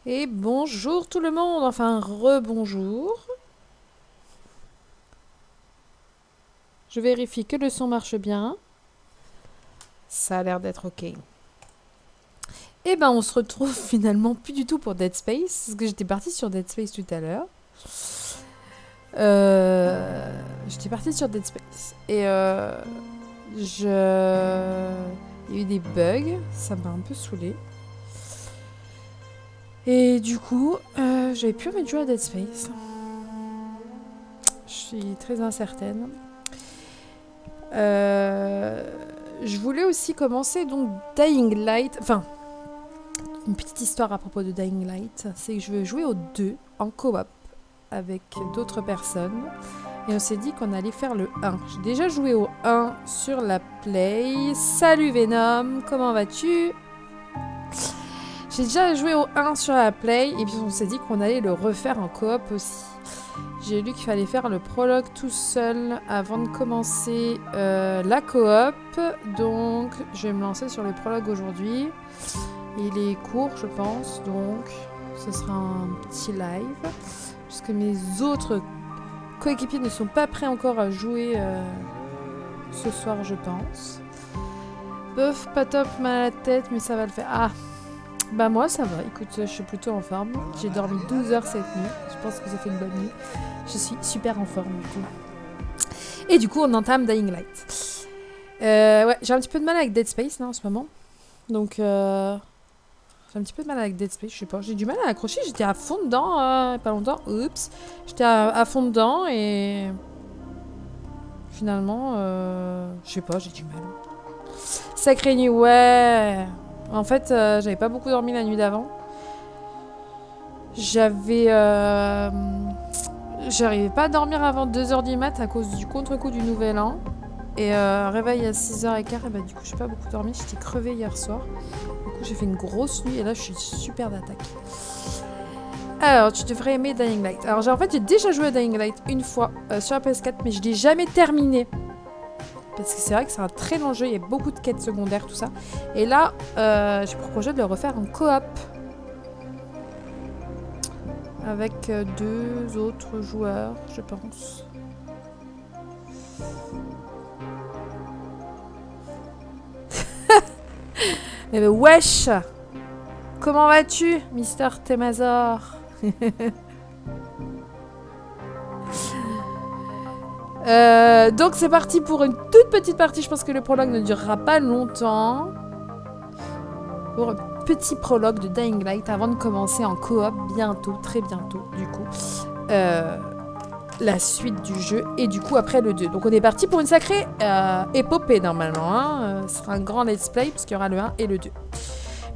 Et bonjour tout le monde, enfin rebonjour. Je vérifie que le son marche bien. Ça a l'air d'être ok. Et ben on se retrouve finalement plus du tout pour Dead Space, parce que j'étais partie sur Dead Space tout à l'heure. J'étais partie sur Dead Space. Et il y a eu des bugs, ça m'a un peu saoulée. Et du coup, j'avais plus envie de jouer à Dead Space. Je suis très incertaine. Je voulais aussi commencer donc Dying Light. Enfin, une petite histoire à propos de Dying Light. C'est que je veux jouer aux deux en coop avec d'autres personnes. Et on s'est dit qu'on allait faire le 1. J'ai déjà joué au 1 sur la Play. Salut Venom, comment vas-tu? J'ai déjà joué au 1 sur la Play et puis on s'est dit qu'on allait le refaire en coop aussi. J'ai lu qu'il fallait faire le prologue tout seul avant de commencer la coop. Donc je vais me lancer sur le prologue aujourd'hui. Il est court je pense, donc ce sera un petit live. Puisque mes autres coéquipiers ne sont pas prêts encore à jouer ce soir je pense. Bof, pas top, mal à la tête, mais ça va le faire. Ah, bah moi ça va, écoute, je suis plutôt en forme. J'ai dormi 12 heures cette nuit, je pense que ça fait une bonne nuit. Je suis super en forme du coup. Et du coup on entame Dying Light. Ouais, j'ai un petit peu de mal avec Dead Space là en ce moment. Donc j'ai un petit peu de mal avec Dead Space, je sais pas. J'ai du mal à accrocher, j'étais à fond dedans pas longtemps. Oups. J'étais à fond dedans et finalement je sais pas, j'ai du mal. Sacré nuit, ouais. En fait j'avais pas beaucoup dormi la nuit d'avant. J'arrivais pas à dormir avant 2h du mat à cause du contre-coup du nouvel an. Et réveil à 6h15, et bah du coup j'ai pas beaucoup dormi, j'étais crevée hier soir. Du coup j'ai fait une grosse nuit et là je suis super d'attaque. Alors tu devrais aimer Dying Light. Alors en fait j'ai déjà joué à Dying Light une fois sur la PS4 mais je l'ai jamais terminé. Parce que c'est vrai que c'est un très long jeu, il y a beaucoup de quêtes secondaires, tout ça. Et là j'ai pour projet de le refaire en coop. Avec 2 autres joueurs, je pense. Mais wesh! Comment vas-tu, Mister Temazor? Donc c'est parti pour une toute petite partie. Je pense que le prologue ne durera pas longtemps. Pour un petit prologue de Dying Light avant de commencer en coop bientôt, très bientôt du coup. La suite du jeu et du coup après le 2. Donc on est parti pour une sacrée épopée normalement. Hein. Ce sera un grand let's play parce qu'il y aura le 1 et le 2.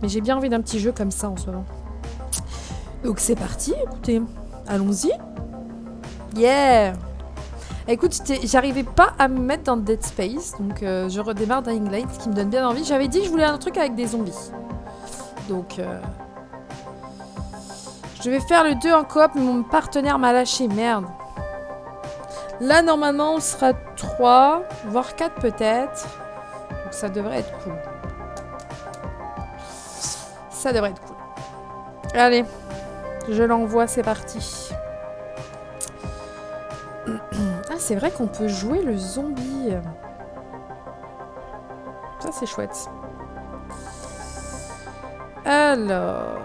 Mais j'ai bien envie d'un petit jeu comme ça en ce moment. Donc c'est parti, écoutez. Allons-y. Yeah! Écoute, j'arrivais pas à me mettre dans Dead Space, donc je redémarre Dying Light, ce qui me donne bien envie. J'avais dit que je voulais un truc avec des zombies. Donc je vais faire le 2 en coop, mais mon partenaire m'a lâché, merde. Là, normalement, on sera 3, voire 4 peut-être. Donc ça devrait être cool. Ça devrait être cool. Allez, je l'envoie, c'est parti. Ah, c'est vrai qu'on peut jouer le zombie. Ça, c'est chouette. Alors...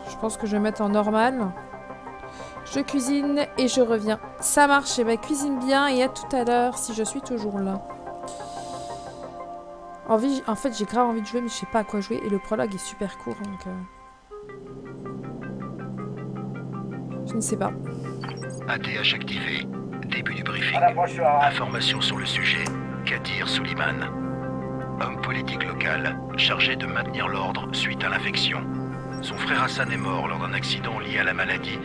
Je pense que je vais mettre en normal. Je cuisine et je reviens. Ça marche, et bah cuisine bien et à tout à l'heure si je suis toujours là. En fait, j'ai grave envie de jouer, mais je sais pas à quoi jouer. Et le prologue est super court, donc... Je ne sais pas. ATH activé. Début du briefing. Information sur le sujet. Kadir Suleiman. Homme politique local, chargé de maintenir l'ordre suite à l'infection. Son frère Hassan est mort lors d'un accident lié à la maladie,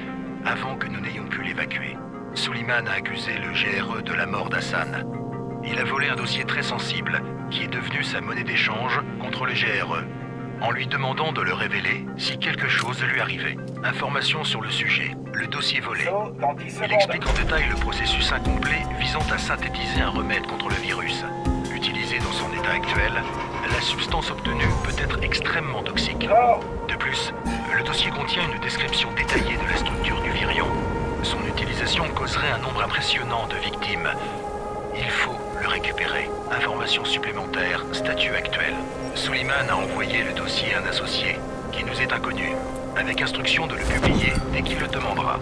avant que nous n'ayons pu l'évacuer. Suleiman a accusé le GRE de la mort d'Hassan. Il a volé un dossier très sensible, qui est devenu sa monnaie d'échange contre le GRE, en lui demandant de le révéler si quelque chose lui arrivait. Information sur le sujet. Le dossier volé. Il explique en détail le processus incomplet visant à synthétiser un remède contre le virus. Utilisé dans son état actuel, la substance obtenue peut être extrêmement toxique. De plus, le dossier contient une description détaillée de la structure du virion. Son utilisation causerait un nombre impressionnant de victimes. Il faut le récupérer. Information supplémentaire, statut actuel. Suleiman a envoyé le dossier à un associé, qui nous est inconnu, avec instruction de le publier dès qu'il le demandera.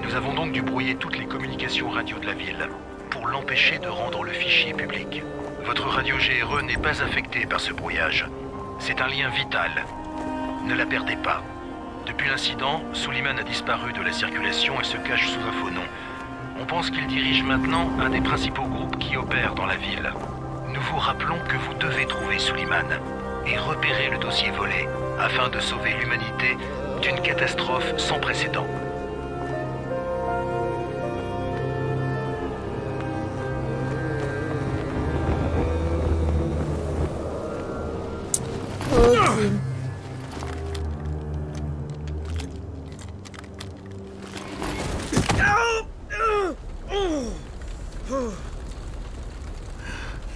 Nous avons donc dû brouiller toutes les communications radio de la ville, pour l'empêcher de rendre le fichier public. Votre radio GRE n'est pas affectée par ce brouillage. C'est un lien vital. Ne la perdez pas. Depuis l'incident, Suleiman a disparu de la circulation et se cache sous un faux nom. On pense qu'il dirige maintenant un des principaux groupes qui opèrent dans la ville. Nous vous rappelons que vous devez trouver Suleiman et repérer le dossier volé afin de sauver l'humanité d'une catastrophe sans précédent. Ok.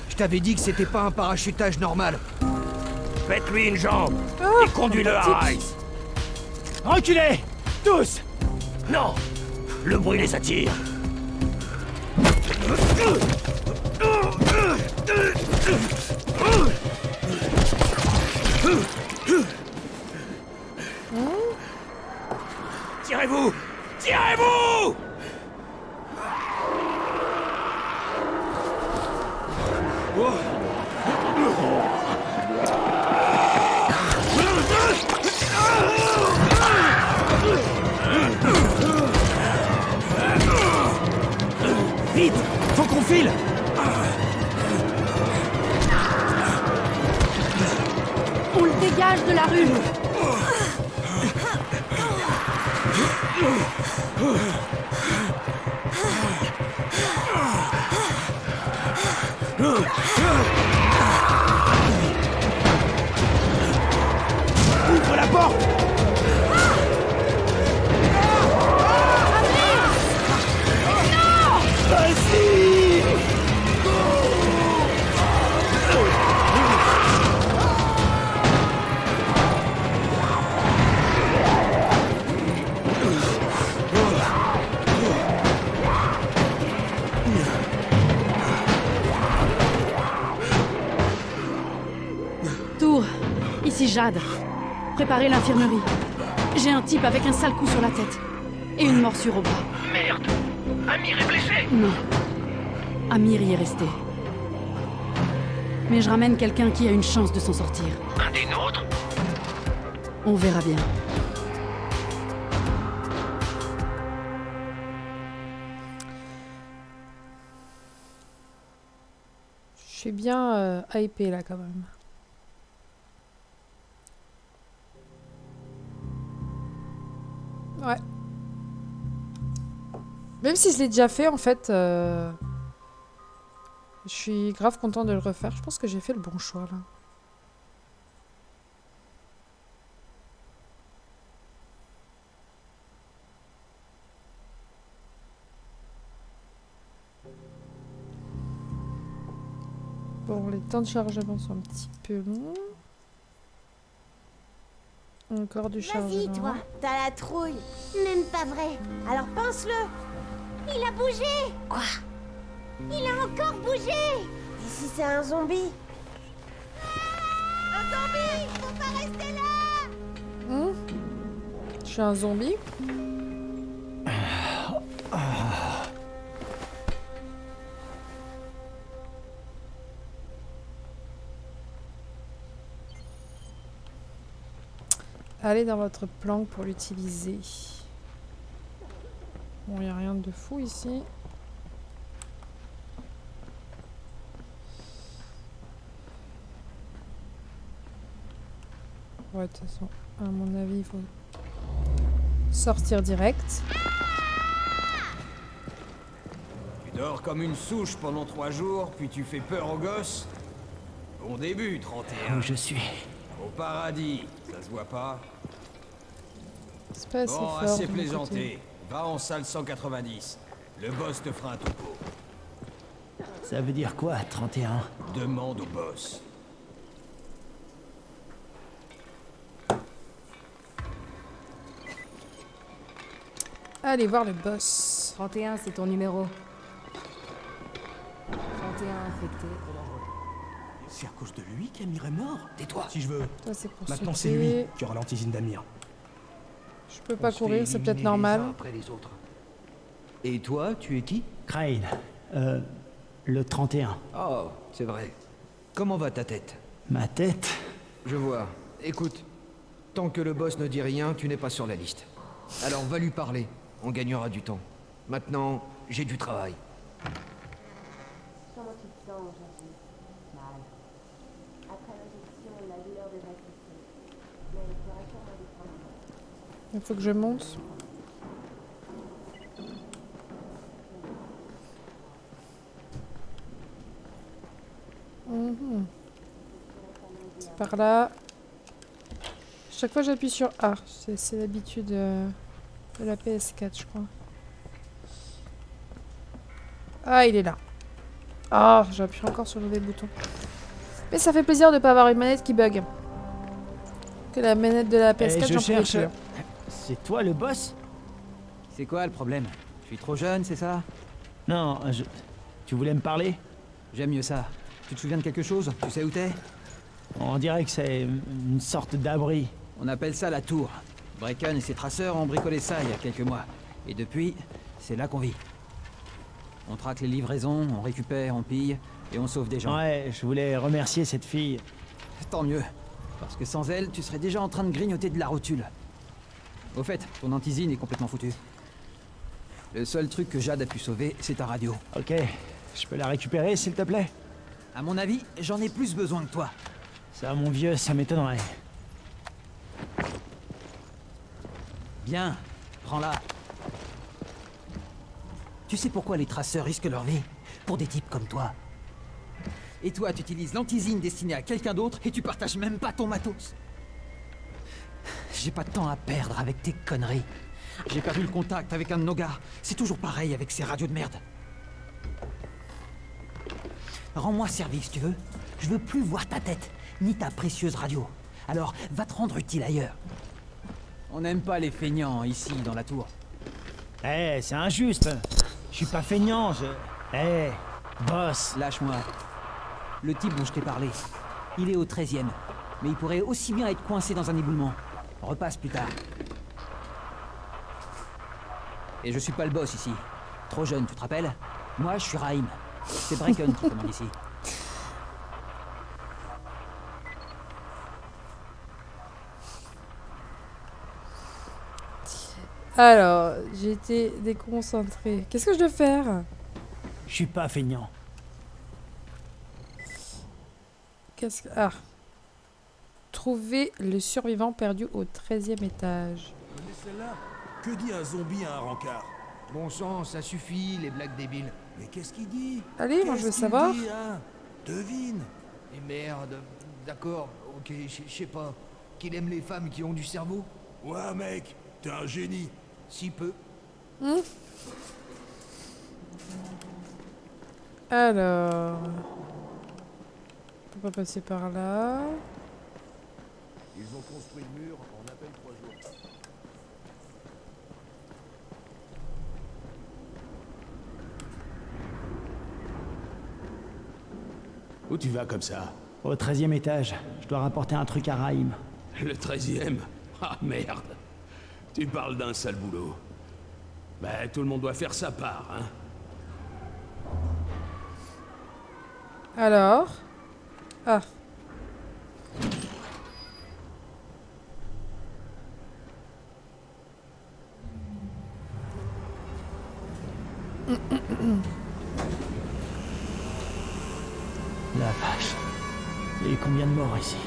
Je t'avais dit que c'était pas un parachutage normal. Faites-lui une jambe Oh, et conduis-le à sympathique. Rice. Reculez, tous. Non, le bruit les attire. Tirez-vous! Tirez-vous! Vite! Faut qu'on file! On le dégage de la rue. Ouvre la porte! Vas-y! Tour, ici Jade. Préparez l'infirmerie. J'ai un type avec un sale coup sur la tête. Et une morsure au bras. Merde! Amir est blessé! Non. Amir y est resté. Mais je ramène quelqu'un qui a une chance de s'en sortir. Un des nôtres? On verra bien. Je suis bien hypée là quand même. Ouais. Même si je l'ai déjà fait en fait, je suis grave content de le refaire. Je pense que j'ai fait le bon choix là. Bon, les temps de chargement sont un petit peu longs. Encore du Vas-y, chargement. toi, t'as la trouille. Même pas vrai. Alors pense-le. Il a bougé. Quoi? Il a encore bougé. Et si c'est un zombie? Un zombie! Faut pas rester là! Je suis un zombie. Allez dans votre planque pour l'utiliser. Bon, il n'y a rien de fou ici. Ouais, de toute façon, à mon avis, il faut sortir direct. Tu dors comme une souche pendant 3 jours, puis tu fais peur aux gosses. Bon début, 31. Où je suis? Au paradis, ça se voit pas? C'est pas assez Bon, fort. assez de mon plaisanté. côté. Va en salle 190. Le boss te fera un topo. Ça veut dire quoi, 31? Demande au boss. Allez voir le boss. 31, c'est ton numéro. 31 infecté. C'est à cause de lui qu'Amir est mort. Tais-toi. Si je veux. Ça, c'est pour Maintenant, c'est sauter. lui qui aura l'antisine d'Amir. Je peux pas courir, c'est peut-être normal. Après les autres. Et toi, tu es qui? Crane. Le 31. Oh, c'est vrai. Comment va ta tête? Ma tête? Je vois. Écoute, tant que le boss ne dit rien, tu n'es pas sur la liste. Alors va lui parler, on gagnera du temps. Maintenant, j'ai du travail. Comment tu te sens aujourd'hui? Mal. Après l'injection, la douleur devrait cesser. Mais tu auras sûrement des problèmes. Il faut que je monte. C'est par là. Chaque fois j'appuie sur A. C'est l'habitude de la PS4, je crois. Ah, il est là. Ah, j'appuie encore sur le mauvais bouton. Mais ça fait plaisir de pas avoir une manette qui bug. Que la manette de la PS4, je j'en pouvais cherche. plus. C'est toi le boss? C'est quoi le problème? Je suis trop jeune, c'est ça? Non, tu voulais me parler? J'aime mieux ça. Tu te souviens de quelque chose? Tu sais où t'es? On dirait que c'est une sorte d'abri. On appelle ça la tour. Brecken et ses traceurs ont bricolé ça il y a quelques mois. Et depuis, c'est là qu'on vit. On traque les livraisons, on récupère, on pille, et on sauve des gens. Ouais, je voulais remercier cette fille. Tant mieux. Parce que sans elle, tu serais déjà en train de grignoter de la rotule. Au fait, ton antisine est complètement foutue. Le seul truc que Jade a pu sauver, c'est ta radio. Ok, je peux la récupérer s'il te plaît? À mon avis, j'en ai plus besoin que toi. Ça, mon vieux, ça m'étonnerait. Bien, prends-la. Tu sais pourquoi les traceurs risquent leur vie? Pour des types comme toi. Et toi, tu utilises l'antisine destinée à quelqu'un d'autre et tu partages même pas ton matos. J'ai pas de temps à perdre avec tes conneries. J'ai perdu le contact avec un de nos gars. C'est toujours pareil avec ces radios de merde. Rends-moi service, tu veux? Je veux plus voir ta tête, ni ta précieuse radio. Alors, va te rendre utile ailleurs. On n'aime pas les feignants ici, dans la tour. Eh, c'est injuste. Je suis pas feignant, Eh, boss. Lâche-moi. Le type dont je t'ai parlé, il est au 13e. Mais il pourrait aussi bien être coincé dans un éboulement. Repasse plus tard. Et je suis pas le boss ici. Trop jeune, tu te rappelles? Moi, je suis Raïm. C'est Brecken qui commande ici. Alors, j'ai été déconcentrée. Qu'est-ce que je dois faire? Je suis pas feignant. Qu'est-ce que... Ah. Trouver le survivant perdu au 13e étage. Mais celle-là, que dit un zombie à un rencard? Bon sang, ça suffit, les blagues débiles. Mais qu'est-ce qu'il dit? Allez, moi je veux Qu'est-ce qu'il savoir. dit, hein? Devine. Et merde, d'accord, ok, je sais pas. Qu'il aime les femmes qui ont du cerveau? Ouais, mec, t'es un génie. Si peu. Alors... On peut pas passer par là. Ils ont construit le mur en à peine 3 jours. Où tu vas comme ça? Au 13e étage. Je dois rapporter un truc à Raïm. Le 13e? Ah merde. Tu parles d'un sale boulot. Bah, tout le monde doit faire sa part, hein. Alors... Ah. La vache. Et combien de morts ici?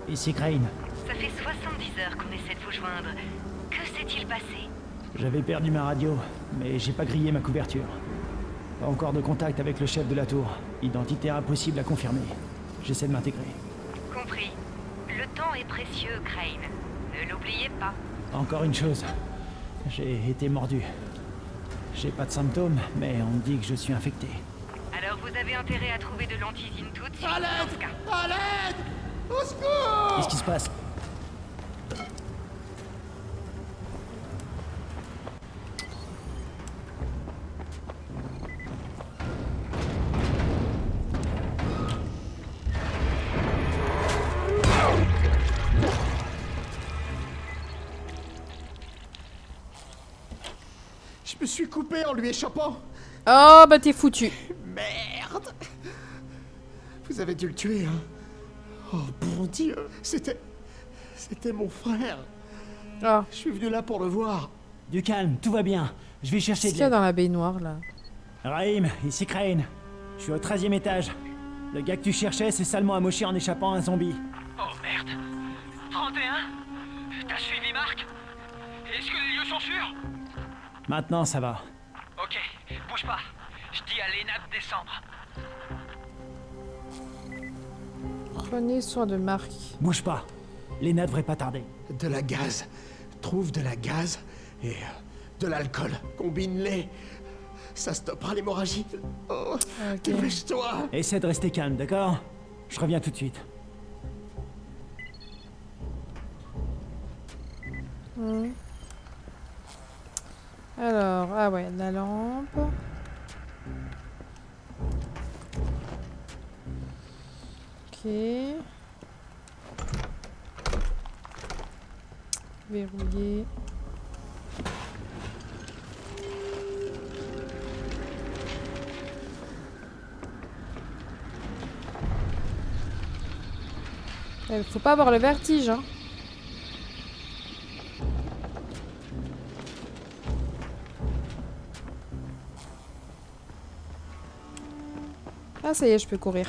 Ici Crane. Ça fait 70 heures qu'on essaie de vous joindre. Que s'est-il passé? J'avais perdu ma radio, mais j'ai pas grillé ma couverture. Pas encore de contact avec le chef de la tour. Identité impossible à confirmer. J'essaie de m'intégrer. Compris. Le temps est précieux, Crane. Ne l'oubliez pas. Encore une chose. J'ai été mordu. J'ai pas de symptômes, mais on me dit que je suis infecté. Alors vous avez intérêt à trouver de l'antisine tout de suite. À l'aide! dans ce cas. À l'aide! Au secours! Qu'est-ce qui se passe? Je me suis coupé en lui échappant. Oh, bah t'es foutu. Merde! Vous avez dû le tuer, hein? Oh, bon Dieu! C'était mon frère. Ah. Je suis venu là pour le voir. Du calme, tout va bien. Je vais chercher Qu'est-ce de qu'il y a l'aide. dans la baignoire, là? Raïm, ici Crane. Je suis au 13e étage. Le gars que tu cherchais s'est salement amoché en échappant à un zombie. Oh merde. 31? T'as suivi Marc? Est-ce que les lieux sont sûrs? Maintenant, ça va. Ok, bouge pas. Je dis à Lena de descendre. Prenez soin de Marc. Bouge pas. Lena devrait pas tarder. De la gaz. Trouve de la gaz et de l'alcool. Combine-les. Ça stoppera l'hémorragie. Oh, dépêche-toi. Essaie de rester calme, d'accord? Je reviens tout de suite. Alors, ah ouais, la lampe. Ok. Verrouillé. Faut pas avoir le vertige, hein. Ah, ça y est, je peux courir.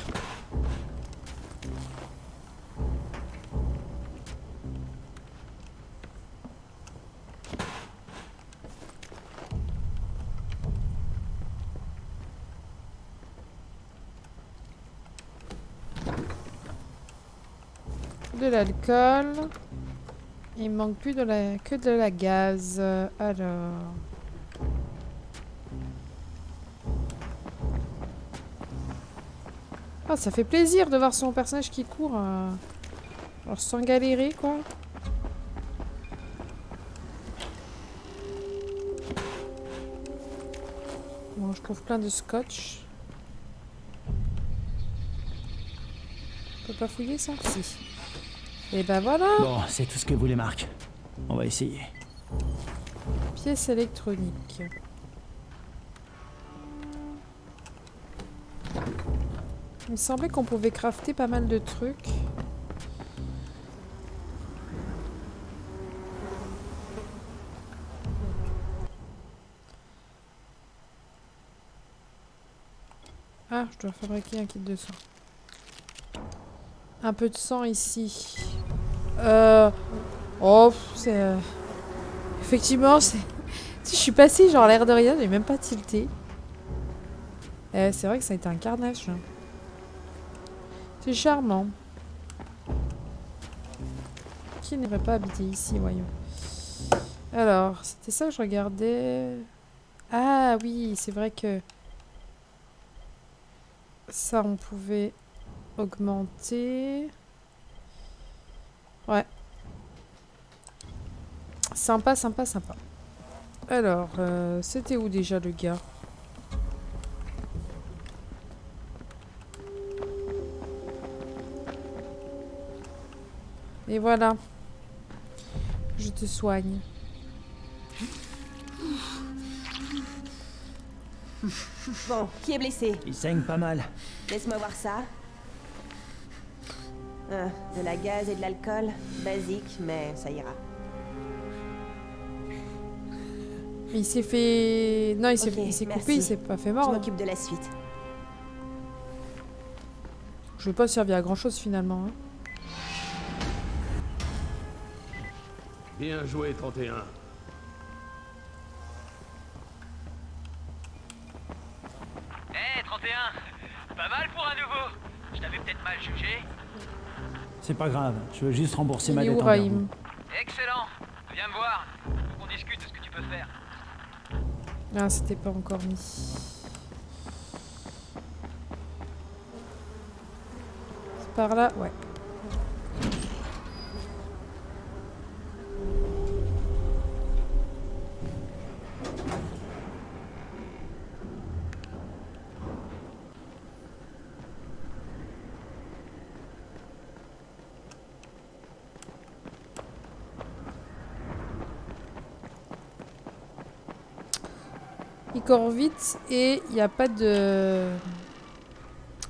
De l'alcool. Il manque plus que de la gaz. Alors. Ah, ça fait plaisir de voir son personnage qui court. Alors, sans galérer, quoi. Bon, je trouve plein de scotch. On peut pas fouiller ça? Si. Et ben voilà. Bon, c'est tout ce que voulait Marc. On va essayer. Pièce électronique. Il me semblait qu'on pouvait crafter pas mal de trucs. Ah, je dois fabriquer un kit de sang. Un peu de sang ici. Oh, c'est... Effectivement, c'est... Si je suis passée, genre l'air de rien, j'ai même pas tilté. C'est vrai que ça a été un carnage. C'est charmant. Qui n'aimerait pas habiter ici, voyons. Alors, c'était ça que je regardais. Ah oui, c'est vrai que... Ça, on pouvait augmenter. Ouais. Sympa, sympa, sympa. Alors, c'était où déjà le gars? Et voilà. Je te soigne. Bon, qui est blessé? Il saigne pas mal. Laisse-moi voir ça. De la gaz et de l'alcool. Basique, mais ça ira. Il s'est fait... Non, il s'est merci. coupé, il s'est pas fait mort. Je m'occupe de la suite. Je vais pas servir à grand chose finalement. Hein. Bien joué, 31. Hé, 31! Pas mal pour un nouveau! Je t'avais peut-être mal jugé. C'est pas grave, je veux juste rembourser Il ma est dette où, envers Raïm? vous. Excellent. Viens me voir. Faut qu'on discute de ce que tu peux faire. Ah, c'était pas encore mis. C'est par là, ouais. Il court vite et il n'y a pas de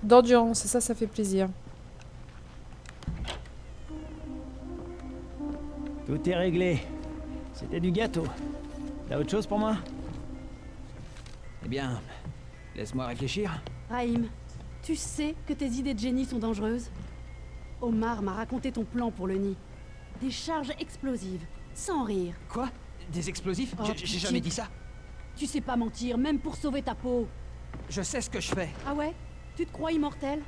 d'endurance et ça fait plaisir. Tout est réglé. C'était du gâteau. T'as autre chose pour moi? Eh bien, laisse-moi réfléchir. Raïm, tu sais que tes idées de génie sont dangereuses? Omar m'a raconté ton plan pour le nid. Des charges explosives, sans rire. Quoi? Des explosifs? Oh, J'ai jamais dit ça. Tu sais pas mentir, même pour sauver ta peau. Je sais ce que je fais. Ah ouais? Tu te crois immortel?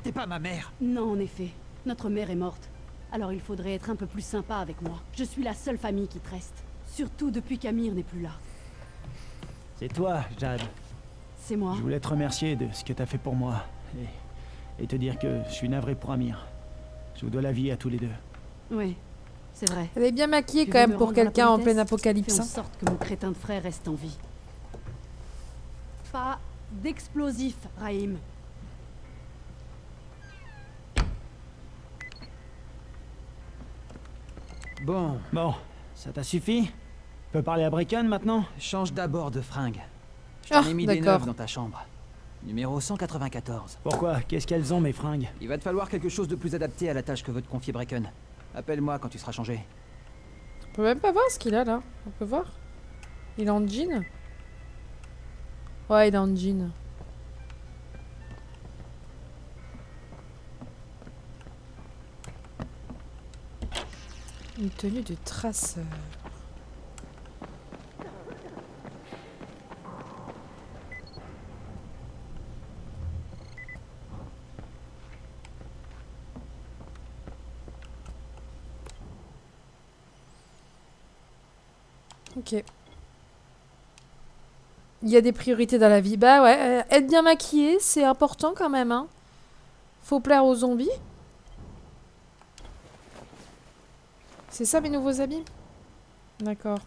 T'es pas ma mère. Non, en effet. Notre mère est morte. Alors il faudrait être un peu plus sympa avec moi. Je suis la seule famille qui te reste. Surtout depuis qu'Amir n'est plus là. C'est toi, Jade. C'est moi. Je voulais te remercier de ce que t'as fait pour moi. Et te dire que je suis navré pour Amir. Je vous dois la vie à tous les deux. Oui, c'est vrai. Elle est bien maquillée Tu quand veux même me pour rendre la quelqu'un en politesse? plein apocalypse. Fais en hein. sorte que mon crétin de frère reste en vie. Pas d'explosif, Raïm. Bon, ça t'a suffi? Tu peux parler à Brecken maintenant? change d'abord de fringue. Je t'en ai mis des d'accord. neuves dans ta chambre. Numéro 194. Pourquoi? Qu'est-ce qu'elles ont, mes fringues? Il va te falloir quelque chose de plus adapté à la tâche que veut te confier Brecken. Appelle-moi quand tu seras changé. On peut même pas voir ce qu'il a là. On peut voir. Il est en jean. Ouais, il est en jean. Une tenue de traceur. Ok. Il y a des priorités dans la vie. Bah ouais, être bien maquillé, c'est important quand même, hein. Faut plaire aux zombies. C'est ça mes nouveaux habits? D'accord.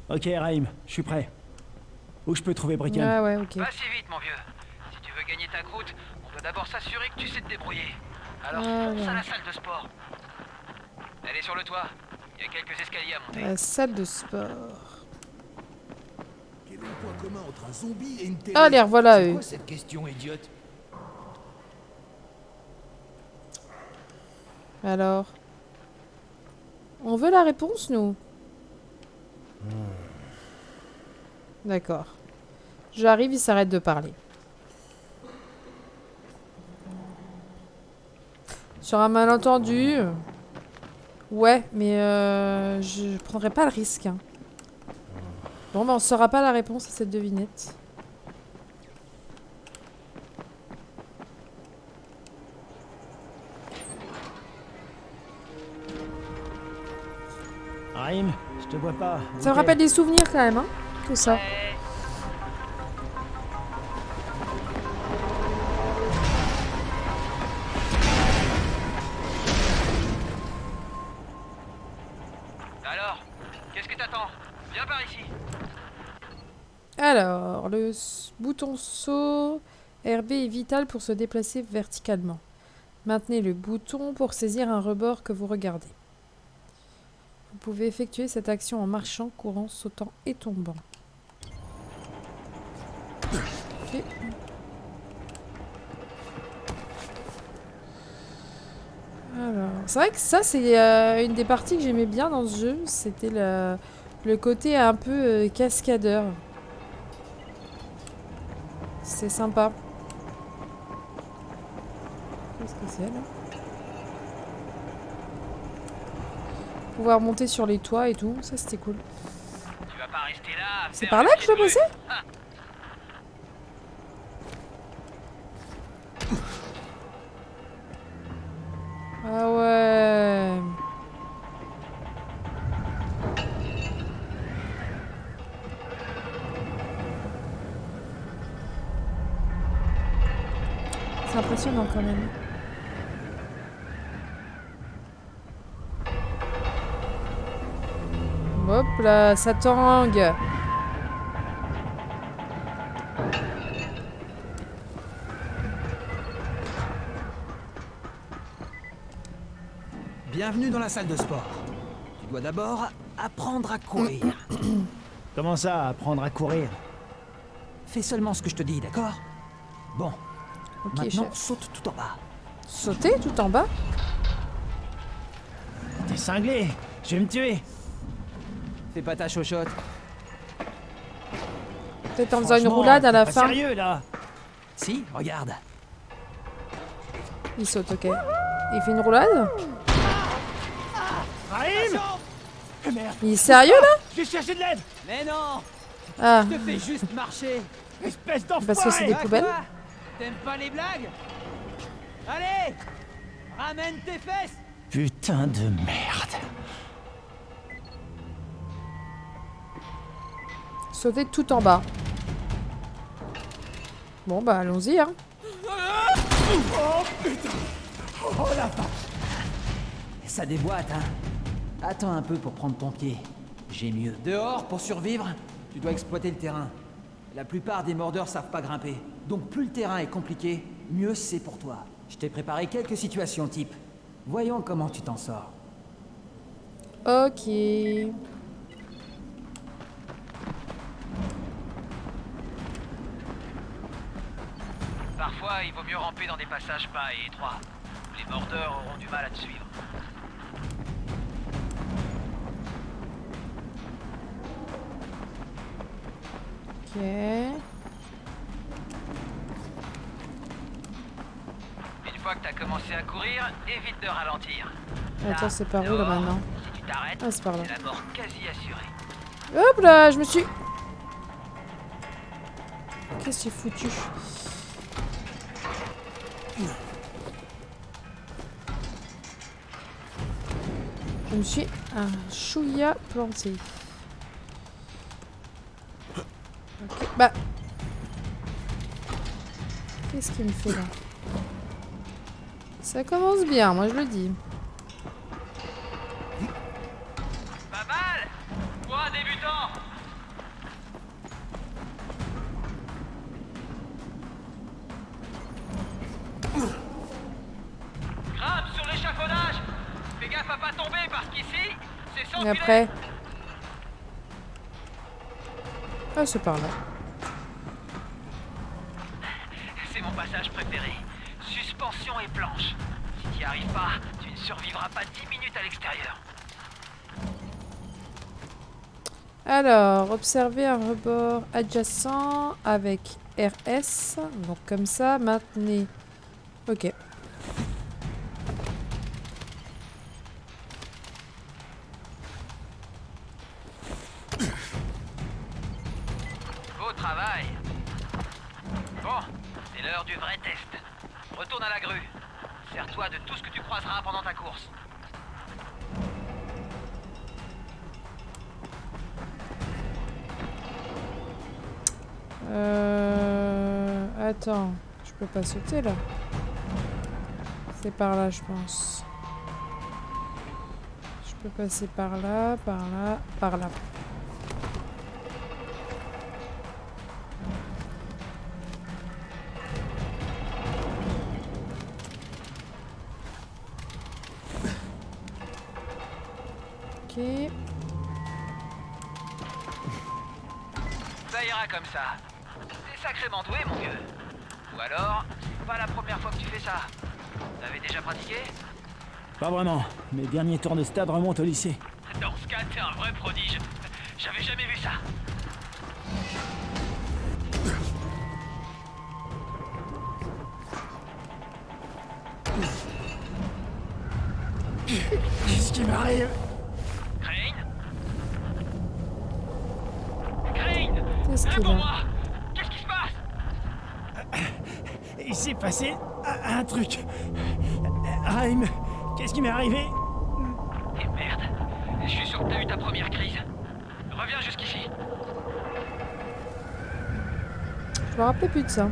Ok, Raïm, je suis prêt. Où je peux trouver Brecken? Ah ouais, ok. Pas si vite, mon vieux. Si tu veux gagner ta croûte, on doit d'abord s'assurer que tu sais te débrouiller. Alors, fonce à la salle de sport. Elle est sur le toit. Il y a quelques escaliers à monter. La salle de sport. Quel est le point commun entre un zombie et une télé? Ah, les revoilà C'est eux. quoi cette question idiote? Alors. On veut la réponse, nous. D'accord. J'arrive, il s'arrête de parler. Sur un malentendu. Ouais, mais je prendrai pas le risque. Hein. Bon, bah on saura pas la réponse à cette devinette. Raïm, je te vois pas. Ça me Ok. rappelle des souvenirs quand même, hein, tout ça. Alors, qu'est-ce que t'attends? Viens par ici. Alors, le bouton saut RB est vital pour se déplacer verticalement. Maintenez le bouton pour saisir un rebord que vous regardez. Vous pouvez effectuer cette action en marchant, courant, sautant et tombant. Ok. Alors, c'est vrai que ça, c'est une des parties que j'aimais bien dans ce jeu. C'était le côté un peu cascadeur. C'est sympa. Qu'est-ce que c'est là? Pouvoir monter sur les toits et tout, ça c'était cool. Tu vas pas rester là. C'est par là que je dois passer? impressionnant quand même. Hop là, ça tangue. Bienvenue dans la salle de sport. Tu dois d'abord apprendre à courir. Comment ça, apprendre à courir? Fais seulement ce que je te dis, d'accord? Bon. Ok, maintenant, chef. saute tout en bas. Sauter tout en bas? T'es cinglé. Je vais me tuer. Fais pas ta chochotte. Peut-être en faisant une roulade à la t'es fin. pas sérieux, là? Si, regarde. Il saute, ok. Il fait une roulade? Raïm! Merde. Il est sérieux là? Je vais chercher de l'aide. Mais non! Ah, Je te fais juste marcher. Espèce d'enfoiré! parce que c'est des Ah, poubelles. quoi? T'aimes pas les blagues? Allez! Ramène tes fesses! Putain de merde. Sauter tout en bas. Bon bah allons-y hein. Oh putain! Oh la vache! Ça déboîte, hein? Attends un peu pour prendre ton pied. J'ai mieux. Dehors, pour survivre, tu dois exploiter le terrain. La plupart des mordeurs savent pas grimper. Donc plus le terrain est compliqué, mieux c'est pour toi. Je t'ai préparé quelques situations type. Voyons comment tu t'en sors. Ok. Parfois, il vaut mieux ramper dans des passages bas et étroits. Les mordeurs auront du mal à te suivre. Ok. Une fois que t'as commencé à courir, évite de ralentir. Attends, c'est par où là dehors, maintenant? Si tu t'arrêtes, Ah, c'est par là. c'est la mort quasi assurée. Hop là, je me suis... Qu'est-ce que j'ai foutu? Je me suis un chouïa planté. Ok, bah... Qu'est-ce qu'il me fait là? Ça commence bien, moi je le dis. Pas mal pour un débutant. Grimpe sur l'échafaudage. Fais gaffe à pas tomber parce qu'ici, c'est sans Et filet. après... Ah, c'est par là. C'est mon passage préféré. Suspension et planche. Si t'y arrives pas, tu ne survivras pas 10 minutes à l'extérieur. Alors, observez un rebord adjacent avec RS. Donc comme ça, maintenez. Ok. Beau travail. Bon, c'est l'heure du vrai test. Retourne à la grue. Sers-toi de tout ce que tu croiseras pendant ta course. Attends, je peux pas sauter là. C'est par là, je pense. Je peux passer par là, par là, par là. Ok. Ça ira comme ça. T'es sacrément doué, mon vieux. Ou alors, c'est pas la première fois que tu fais ça. T'avais déjà pratiqué? Pas vraiment. Mes derniers tours de stade remontent au lycée. Dans ce cas, t'es un vrai prodige. J'avais jamais vu ça. Qu'est-ce qui m'arrive? Crane? Crane! Qu'est-ce qu'il Réponds-moi! a? Qu'est-ce qui se passe? Il s'est passé un truc. Raïm, qu'est-ce qui m'est arrivé? Et merde. Je suis sûr que t'as eu ta première crise. Reviens jusqu'ici. Je me rappelais plus de ça.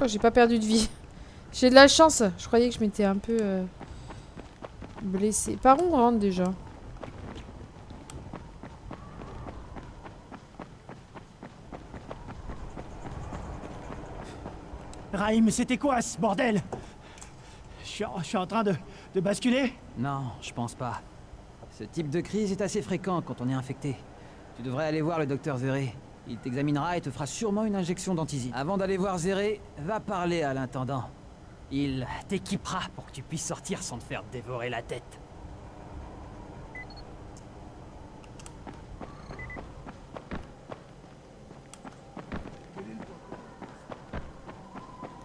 j'ai pas perdu de vie. J'ai de la chance. Je croyais que je m'étais un peu blessée. Par où on rentre déjà? Raïm, c'était quoi ce bordel? Je suis en train de basculer? Non, je pense pas. Ce type de crise est assez fréquent quand on est infecté. Tu devrais aller voir le docteur Zéré. Il t'examinera et te fera sûrement une injection d'antisine. Avant d'aller voir Zéré, va parler à l'intendant. Il t'équipera pour que tu puisses sortir sans te faire dévorer la tête.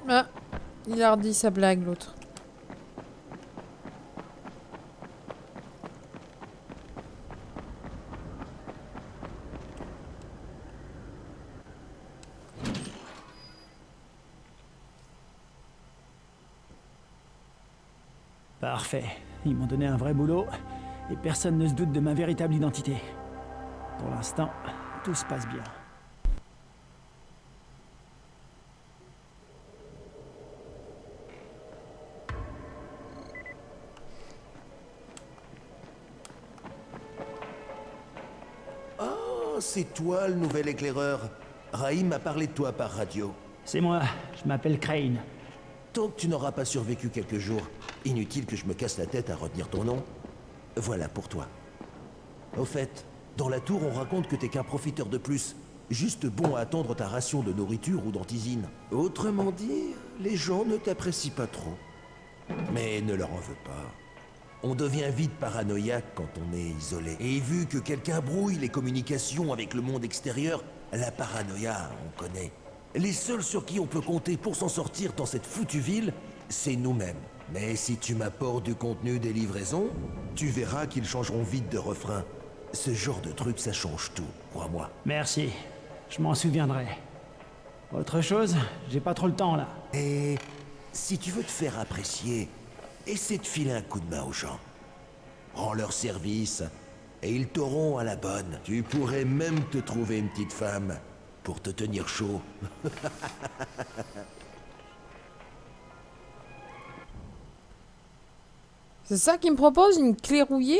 Ah, il a redit sa blague, l'autre. Parfait. Ils m'ont donné un vrai boulot et personne ne se doute de ma véritable identité. Pour l'instant, tout se passe bien. Oh, c'est toi le nouvel éclaireur. Raïm m'a parlé de toi par radio. C'est moi, je m'appelle Crane. Tant que tu n'auras pas survécu quelques jours, inutile que je me casse la tête à retenir ton nom. Voilà pour toi. Au fait, dans la tour, on raconte que t'es qu'un profiteur de plus, juste bon à attendre ta ration de nourriture ou d'antisine. Autrement dit, les gens ne t'apprécient pas trop. Mais ne leur en veux pas. On devient vite paranoïaque quand on est isolé. Et vu que quelqu'un brouille les communications avec le monde extérieur, la paranoïa, on connaît. Les seuls sur qui on peut compter pour s'en sortir dans cette foutue ville, c'est nous-mêmes. Mais si tu m'apportes du contenu des livraisons, tu verras qu'ils changeront vite de refrain. Ce genre de truc, ça change tout, crois-moi. Merci, je m'en souviendrai. Autre chose, j'ai pas trop le temps là. Et si tu veux te faire apprécier, essaie de filer un coup de main aux gens. Rends leur service, et ils t'auront à la bonne. Tu pourrais même te trouver une petite femme pour te tenir chaud. C'est ça qu'il me propose, une clé rouillée?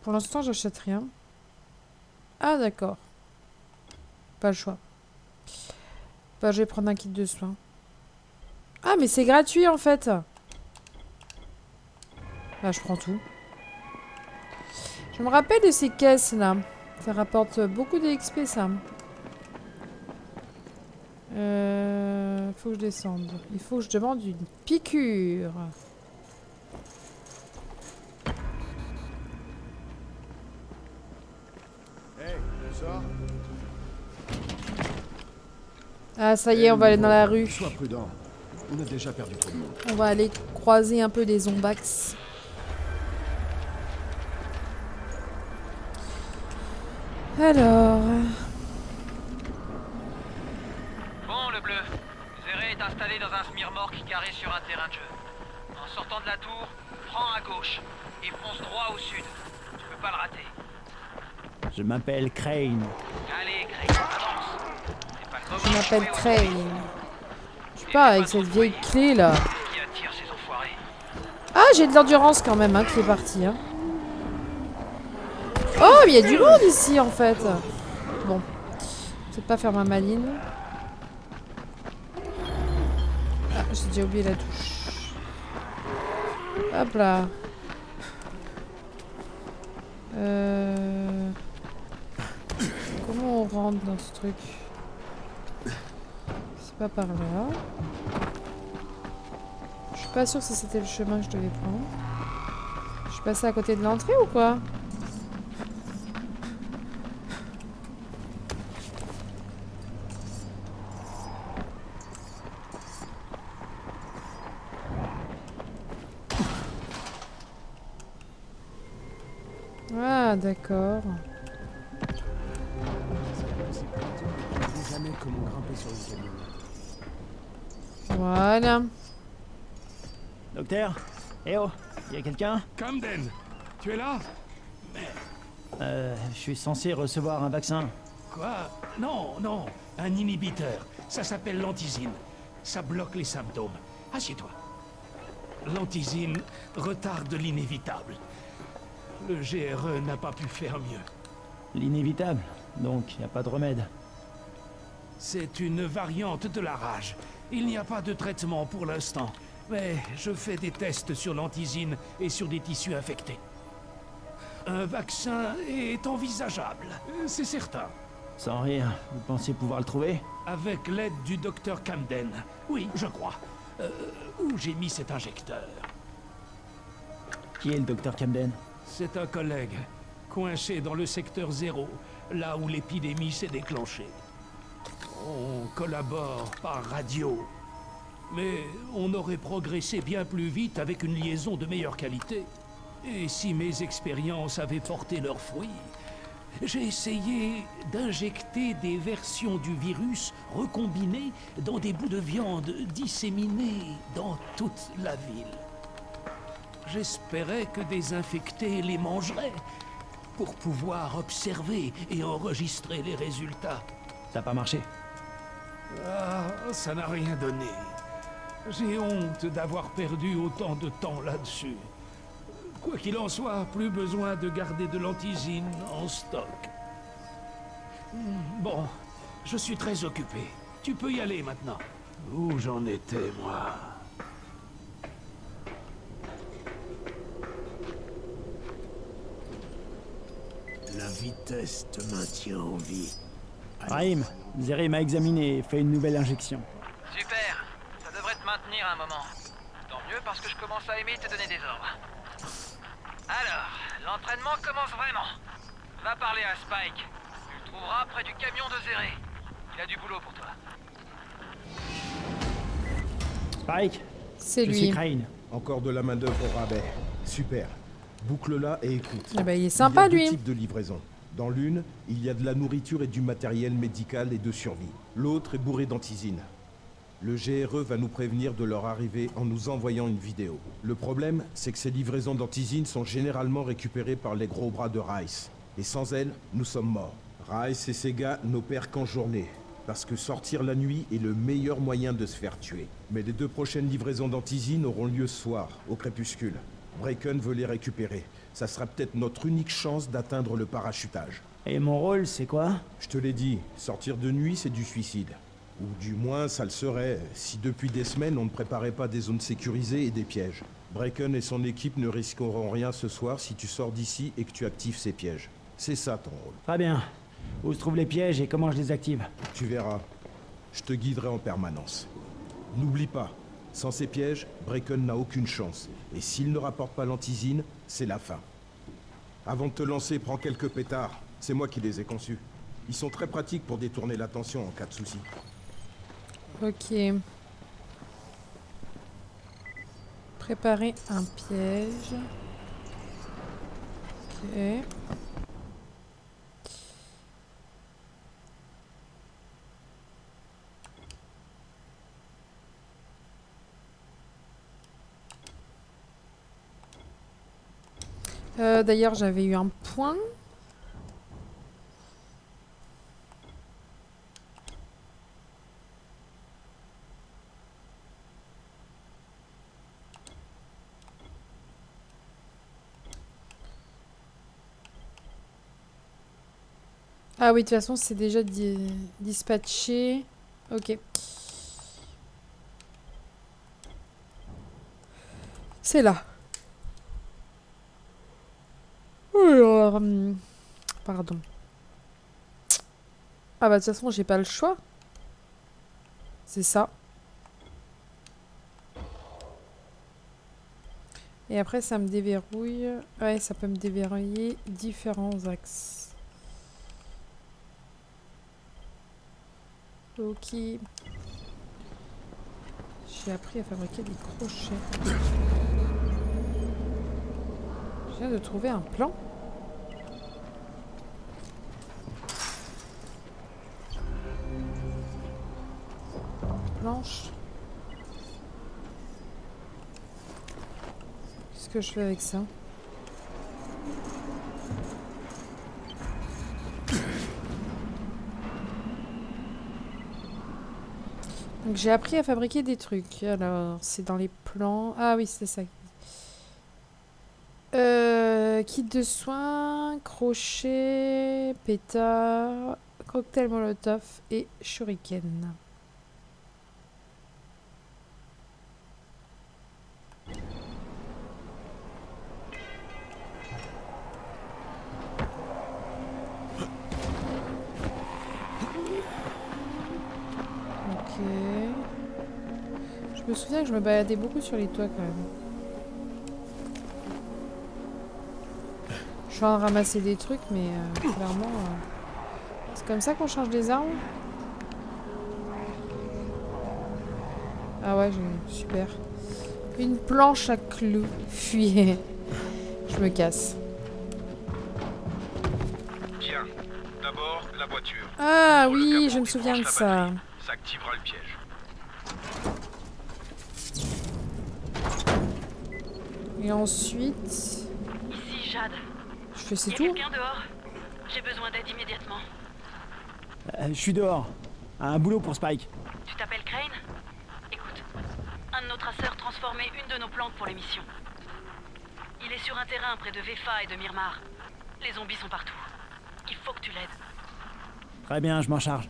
Pour l'instant, j'achète rien. Ah, d'accord. Pas le choix. Bah, je vais prendre un kit de soins. Ah, mais c'est gratuit, en fait. Bah, je prends tout. Je me rappelle de ces caisses, là. Ça rapporte beaucoup d'XP, ça. Faut que je descende. Il faut que je demande une piqûre. Hey, ça. Ah, ça y est, on va aller dans la rue. Sois prudent. On a déjà perdu trop de monde. On va aller croiser un peu des zombax. Alors... Bon, le bleu. Zéré est installé dans un smirmorque carré sur un terrain de jeu. En sortant de la tour, prends à gauche et fonce droit au sud. Tu peux pas le rater. Je m'appelle Crane. Allez, Crane, avance. C'est pas le moment Je de m'appelle jouer au Crane. Je sais pas, avec cette vieille clé là. qui attire ces enfoirés. Ah, j'ai de l'endurance quand même, hein, qui est parti. Hein. Oh, mais il y a du monde ici en fait. Bon, je vais pas faire ma maline. Ah, j'ai déjà oublié la touche. Hop là. Comment on rentre dans ce truc? C'est pas par là. Je suis pas sûre si c'était le chemin que je devais prendre. Je suis passée à côté de l'entrée ou quoi? Ah, d'accord. Je sais jamais comment grimper sur une camionnette. Voilà. Docteur? Eh oh, y a quelqu'un? Camden, tu es là? Merde. Je suis censé recevoir un vaccin. Quoi? Non, non, un inhibiteur. Ça s'appelle l'antizine. Ça bloque les symptômes. Assieds-toi. L'antizine retarde l'inévitable. Le GRE n'a pas pu faire mieux. L'inévitable, donc y a pas de remède. C'est une variante de la rage. Il n'y a pas de traitement pour l'instant, mais je fais des tests sur l'antizine et sur des tissus infectés. Un vaccin est envisageable, c'est certain. Sans rire, vous pensez pouvoir le trouver? Avec l'aide du docteur Camden. Oui, je crois. Où j'ai mis cet injecteur? Qui est le docteur Camden? C'est un collègue, coincé dans le secteur 0, là où l'épidémie s'est déclenchée. On collabore par radio. Mais on aurait progressé bien plus vite avec une liaison de meilleure qualité. Et si mes expériences avaient porté leurs fruits, j'ai essayé d'injecter des versions du virus recombinées dans des bouts de viande disséminés dans toute la ville. J'espérais que des infectés les mangeraient pour pouvoir observer et enregistrer les résultats. Ça n'a pas marché. Ah, ça n'a rien donné. J'ai honte d'avoir perdu autant de temps là-dessus. Quoi qu'il en soit, plus besoin de garder de l'antizine en stock. Bon, je suis très occupé. Tu peux y aller maintenant. Où j'en étais, moi? La vitesse te maintient en vie. Rahim, Zeri m'a examiné et fait une nouvelle injection. Super, ça devrait te maintenir un moment. Tant mieux parce que je commence à aimer te donner des ordres. Alors, l'entraînement commence vraiment. Va parler à Spike. Tu le trouveras près du camion de Zéré. Il a du boulot pour toi. Spike, c'est je lui. suis Crane. Encore de la main-d'œuvre au rabais. Super. Boucle-la et écoute. Eh ben, il est sympa, il y a lui. deux types de livraison. Dans l'une, il y a de la nourriture et du matériel médical et de survie. L'autre est bourré d'antizine. Le GRE va nous prévenir de leur arrivée en nous envoyant une vidéo. Le problème, c'est que ces livraisons d'antizine sont généralement récupérées par les gros bras de Rice. Et sans elles, nous sommes morts. Rice et ses gars n'opèrent qu'en journée, parce que sortir la nuit est le meilleur moyen de se faire tuer. Mais les 2 prochaines livraisons d'antizine auront lieu ce soir, au crépuscule. Bracken veut les récupérer. Ça sera peut-être notre unique chance d'atteindre le parachutage. Et mon rôle, c'est quoi? Je te l'ai dit, sortir de nuit, c'est du suicide. Ou du moins, ça le serait, si depuis des semaines, on ne préparait pas des zones sécurisées et des pièges. Bracken et son équipe ne risqueront rien ce soir si tu sors d'ici et que tu actives ces pièges. C'est ça ton rôle. Très bien. Où se trouvent les pièges et comment je les active? Tu verras. Je te guiderai en permanence. N'oublie pas, sans ces pièges, Bracken n'a aucune chance. Et s'il ne rapporte pas l'antizine, c'est la fin. Avant de te lancer, prends quelques pétards. C'est moi qui les ai conçus. Ils sont très pratiques pour détourner l'attention en cas de souci. Ok. Préparer un piège. Ok. D'ailleurs, j'avais eu un point. Ah oui, de toute façon, c'est déjà dispatché. Ok. C'est là. Alors, pardon. Ah bah de toute façon, j'ai pas le choix. C'est ça. Et après, ça me déverrouille. Ouais, ça peut me déverrouiller différents axes. Ok. J'ai appris à fabriquer des crochets. Je viens de trouver un plan. Planche. Qu'est-ce que je fais avec ça? Donc j'ai appris à fabriquer des trucs. Alors, c'est dans les plans. Ah oui, c'est ça. Kit de soins, crochet, pétard, cocktail molotov et shuriken. Ok. Je me souviens que je me baladais beaucoup sur les toits quand même. Je suis en train de ramasser des trucs, mais clairement... c'est comme ça qu'on change des armes? Ah ouais, super. Une planche à clous. Fuyez. Je me casse. Tiens, d'abord la voiture. Ah oui, je me souviens de ça. Ça activera le piège. Et ensuite... Ici, Jade. Je fais c'est Y a tout. quelqu'un dehors? J'ai besoin d'aide immédiatement. Je suis dehors. Un boulot pour Spike. Tu t'appelles Crane? Écoute, un de nos traceurs transformait une de nos plantes pour l'émission. Il est sur un terrain près de Vefa et de Myrmar. Les zombies sont partout. Il faut que tu l'aides. Très bien, je m'en charge.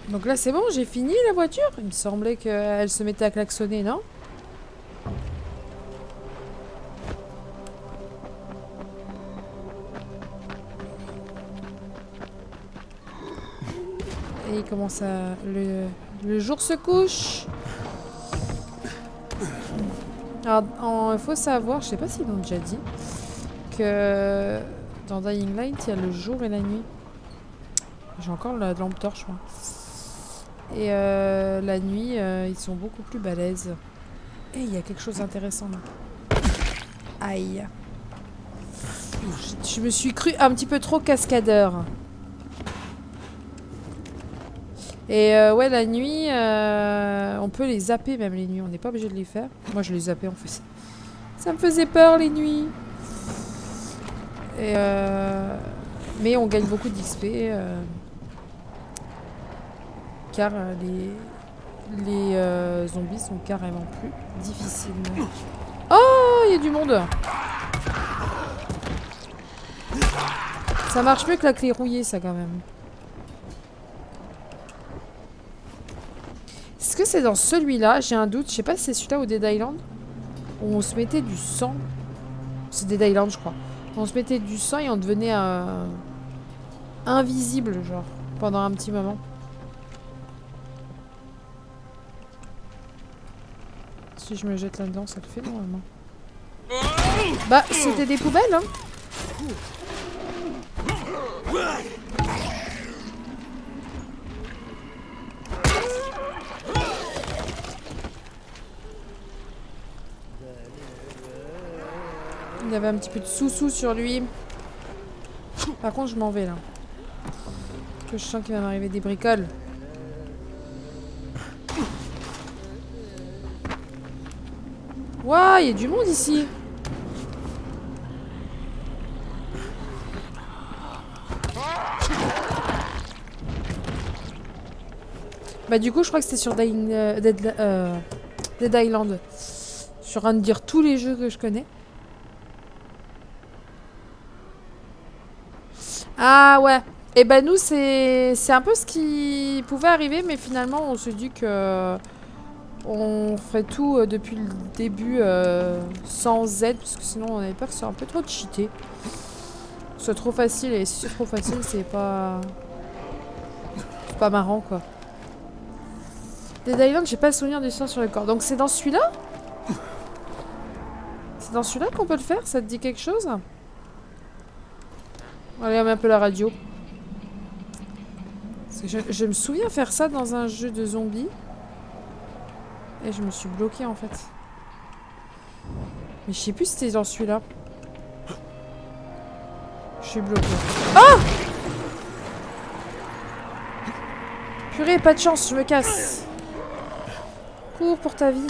Donc là c'est bon, j'ai fini la voiture. Il me semblait qu'elle se mettait à klaxonner, non? Et il commence à... Le jour se couche. Alors, il faut savoir, je sais pas s'ils l'ont déjà dit, que dans Dying Light, il y a le jour et la nuit. J'ai encore la lampe torche, je crois. Et la nuit, ils sont beaucoup plus balèzes. Et il y a quelque chose d'intéressant là. Aïe. Je me suis cru un petit peu trop cascadeur. Et ouais, la nuit, on peut les zapper même les nuits. On n'est pas obligé de les faire. Moi, je les zappais en fait. Ça me faisait peur les nuits. Et mais on gagne beaucoup d'XP. Car les zombies sont carrément plus difficiles. Oh, il y a du monde. Ça marche mieux que la clé rouillée, ça, quand même. Est-ce que c'est dans celui-là? J'ai un doute. Je sais pas si c'est celui-là ou Dead Island. Où on se mettait du sang. C'est Dead Island, je crois. On se mettait du sang et on devenait invisible, genre, pendant un petit moment. Si je me jette là-dedans, ça le fait normalement. Bah, c'était des poubelles, hein. Il y avait un petit peu de sous-sous sur lui. Par contre, je m'en vais là. Que je sens qu'il va m'arriver des bricoles. Waouh, il y a du monde ici. Bah du coup, je crois que c'était sur Dead Island. Je suis en train de dire tous les jeux que je connais. Ah ouais. Et bah nous, c'est un peu ce qui pouvait arriver, mais finalement, on se dit que... on ferait tout depuis le début sans Z, parce que sinon on avait peur que ce soit un peu trop cheaté. Que ce soit trop facile, et si c'est trop facile, c'est pas marrant quoi. Dead Island, j'ai pas le souvenir du sang sur le corps. Donc c'est dans celui-là? C'est dans celui-là qu'on peut le faire? Ça te dit quelque chose? Allez, on met un peu la radio. Parce que je me souviens faire ça dans un jeu de zombies. Et je me suis bloquée en fait. Mais je sais plus si c'était dans celui-là. Je suis bloquée. Oh! Purée, pas de chance, je me casse. Cours pour ta vie.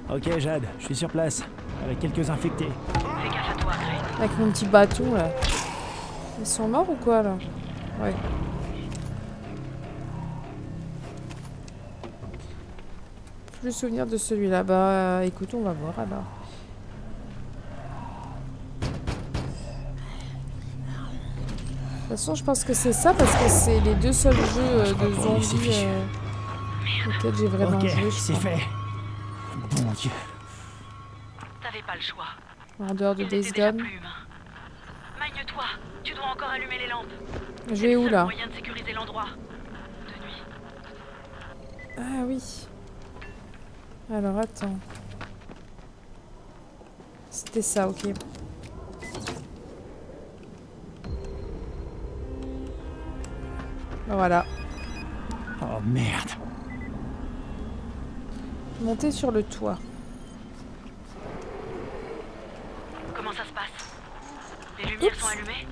Ok, Jade, je suis sur place. Avec quelques infectés. Fais gaffe à toi, Crane. Avec mon petit bâton là. Ils sont morts ou quoi là? Ouais. plus souvenir de celui-là. Bah écoute, on va voir alors. De toute façon, je pense que c'est ça parce que c'est les deux seuls jeux de zombies auxquels j'ai vraiment joué. C'est fait. Bon Dieu. T'avais pas le choix. En dehors de Days Gone. Magne-toi, tu dois encore allumer les lampes. Je vais où là? Moyen de sécuriser l'endroit. De nuit. Ah oui. Alors attends. C'était ça, ok. Voilà. Oh merde. Monter sur le toit. Comment ça se passe? Les lumières sont allumées?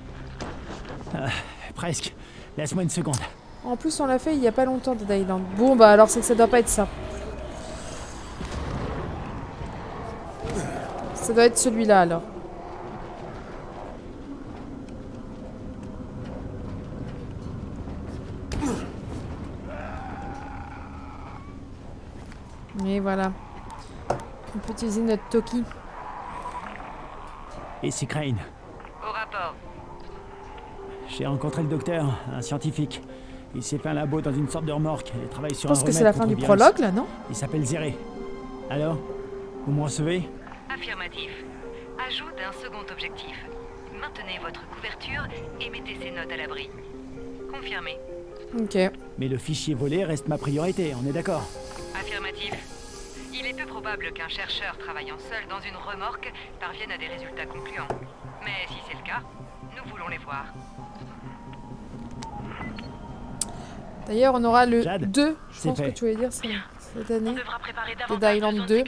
Presque. Laisse-moi une seconde. En plus, on l'a fait il y a pas longtemps, Dead Island. Bon, bah alors c'est que ça doit pas être ça. Ça doit être celui-là alors. Et voilà. On peut utiliser notre Toki. Et c'est Crane. Au rapport. J'ai rencontré le docteur, un scientifique. Il s'est fait un labo dans une sorte de remorque et travaille sur un remède. Je pense que c'est la fin du prologue là, non? Il s'appelle Zéré. Alors, vous me recevez? Affirmatif. Ajout d'un second objectif. Maintenez votre couverture et mettez ces notes à l'abri. Confirmé. Ok. Mais le fichier volé reste ma priorité, on est d'accord? Affirmatif. Il est peu probable qu'un chercheur travaillant seul dans une remorque parvienne à des résultats concluants. Mais si c'est le cas, nous voulons les voir. D'ailleurs, on aura le Jade, 2, je pense fait. que tu voulais dire cette année. Dead Island 2.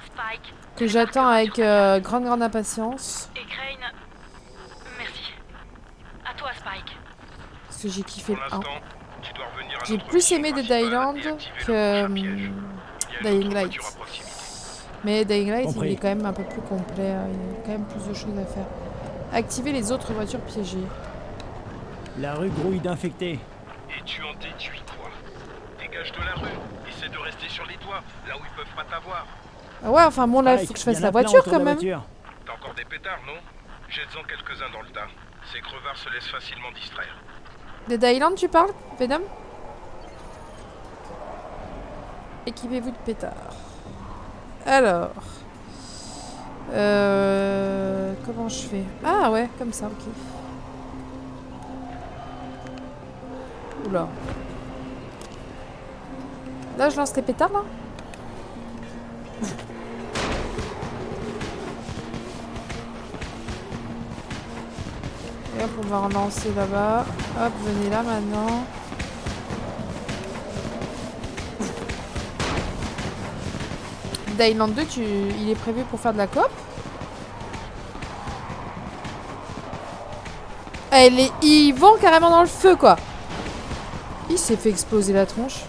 Spike, que j'attends avec grande impatience. Et Crane, merci. À toi, Spike. Parce que j'ai kiffé le 1. Tu dois revenir à J'ai notre plus aimé mission Dead Island que Dying Light. Mais Dying Light, il est quand même un peu plus complet. Il y a quand même plus de choses à faire. Activer les autres voitures piégées. La rue grouille d'infectés. Et tu en déduis quoi? Dégage de la rue. Essaie de rester sur les toits, là où ils peuvent pas t'avoir. Ah ouais, enfin bon, là, il faut que je fasse la voiture quand même. T'as encore des pétards, non? Jette-en quelques-uns dans le tas. Ces crevards se laissent facilement distraire. Dead Island, tu parles, Venom? Équipez-vous de pétards. Alors. Comment je fais? Ah ouais, comme ça, ok. Oula. Là, je lance les pétards, là? Et hop, on va relancer là-bas. Hop, venez là maintenant. Island 2, il est prévu pour faire de la coop? Ils vont carrément dans le feu, quoi. Il s'est fait exploser la tronche.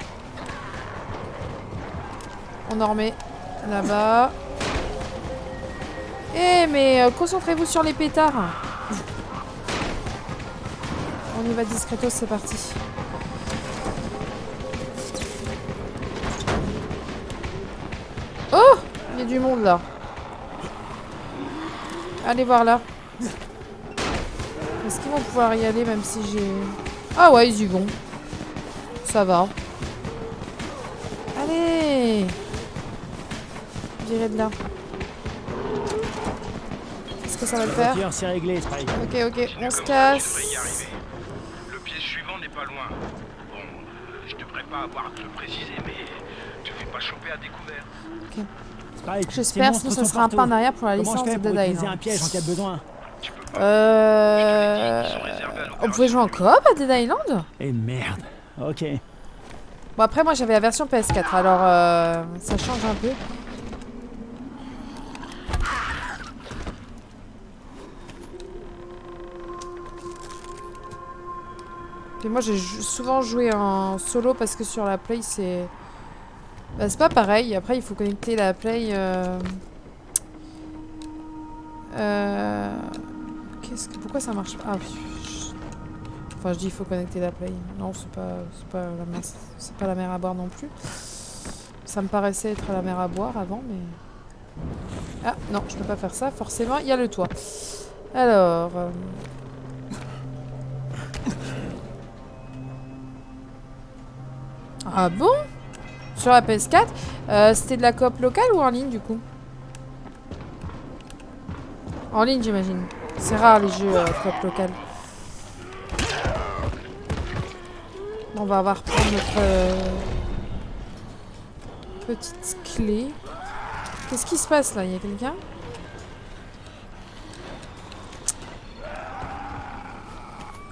On en remet là-bas. Eh, mais concentrez-vous sur les pétards. On y va discretos, c'est parti. Oh! Il y a du monde là. Allez voir là. Est-ce qu'ils vont pouvoir y aller même si j'ai... Ah ouais, ils y vont. Ça va. Allez! Virez de là. Est-ce que ça va le faire? C'est réglé, Spike. Ok, on se casse. Le piège suivant n'est pas loin. Bon, je devrais pas avoir à te le préciser, mais tu fais pas choper à découvert. Ok. J'espère, sinon ça sera un pas en arrière pour la licence de Dead Island. Un piège en cas de besoin. On pouvait jouer en coop à Dead Island? Eh merde. Ok. Bon, après, moi j'avais la version PS4, alors ça change un peu. Et moi j'ai souvent joué en solo parce que sur la Play c'est... Bah, c'est pas pareil, après il faut connecter la Play... Pourquoi ça marche pas? Ah oui. Enfin je dis il faut connecter la Play. Non, c'est pas la mer à boire non plus. Ça me paraissait être la mer à boire avant, mais... Ah, non, je peux pas faire ça. Forcément, il y a le toit. Alors... Ah bon? Sur la PS4? C'était de la coop locale ou en ligne, du coup? En ligne, j'imagine. C'est rare, les jeux coop locale. On va reprendre notre... petite clé. Qu'est-ce qui se passe là? Il y a quelqu'un?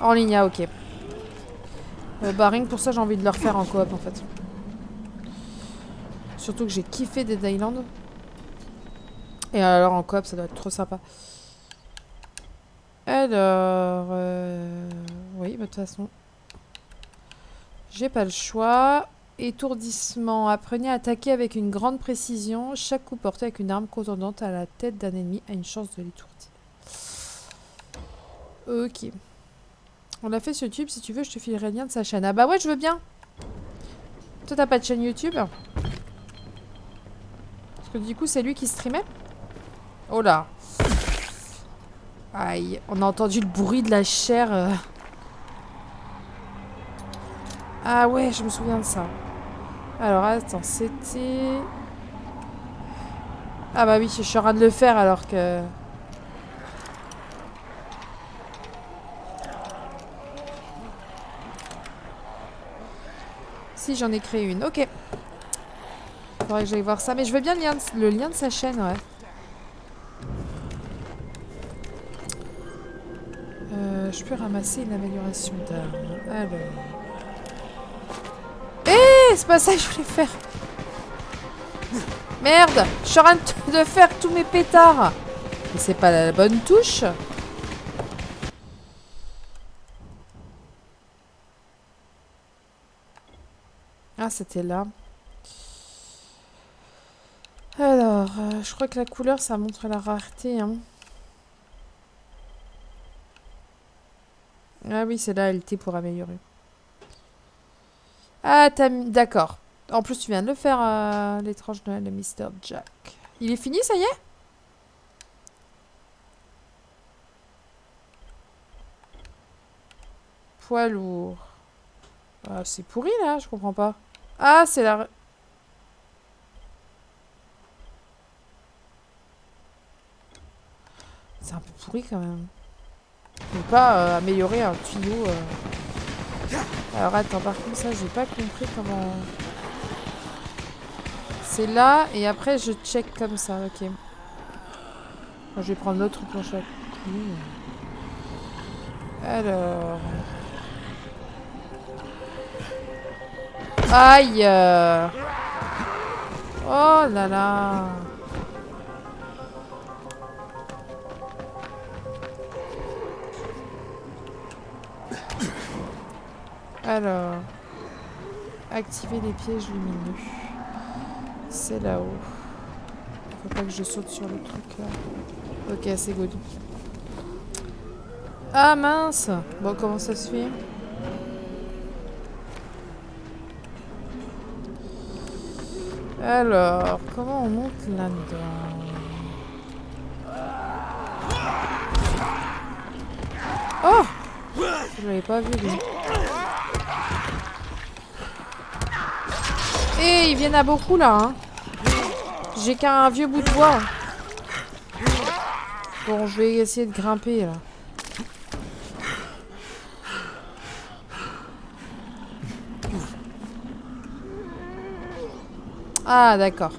En ligne, ah ok. Bah rien que pour ça j'ai envie de le refaire en coop en fait. Surtout que j'ai kiffé Dead Island. Et alors en coop ça doit être trop sympa. Alors... Oui, bah de toute façon... J'ai pas le choix. Étourdissement. Apprenez à attaquer avec une grande précision. Chaque coup porté avec une arme contondante à la tête d'un ennemi a une chance de l'étourdir. Ok. On l'a fait sur YouTube. Si tu veux, je te filerai le lien de sa chaîne. Ah bah ouais, je veux bien. Toi, t'as pas de chaîne YouTube? Parce que du coup, c'est lui qui streamait. Oh là. Aïe. On a entendu le bruit de la chair. Ah ouais, je me souviens de ça. Alors, attends, c'était... Ah bah oui, je suis en train de le faire alors que... Si, j'en ai créé une. Ok. Faudrait que j'aille voir ça. Mais je veux bien le lien de sa chaîne, ouais. Je peux ramasser une amélioration d'armes. Alors... c'est pas ça que je voulais faire. Merde, je suis en train de faire tous mes pétards. Mais c'est pas la bonne touche. Ah, c'était là. Alors, je crois que la couleur, ça montre la rareté. Hein. Ah oui, c'est là LT pour améliorer. Ah, d'accord. En plus, tu viens de le faire, l'étrange Noël de Mr. Jack. Il est fini, ça y est? Poids lourd. Ah, c'est pourri, là, je comprends pas. Ah, c'est la... C'est un peu pourri, quand même. Je peux pas améliorer un tuyau... Alors attends, par contre ça j'ai pas compris comment... C'est là et après je check comme ça, ok. Bon, je vais prendre l'autre pour chaque coup. Alors... Aïe. Oh là là. Alors, activer les pièges lumineux. C'est là-haut. Faut pas que je saute sur le truc là. Ok, c'est good. Ah mince! Bon, comment ça se fait? Alors, comment on monte là-dedans? Oh! Je l'avais pas vu lui. Et ils viennent à beaucoup là, hein. J'ai qu'un vieux bout de bois. Bon, je vais essayer de grimper là. Ah, d'accord.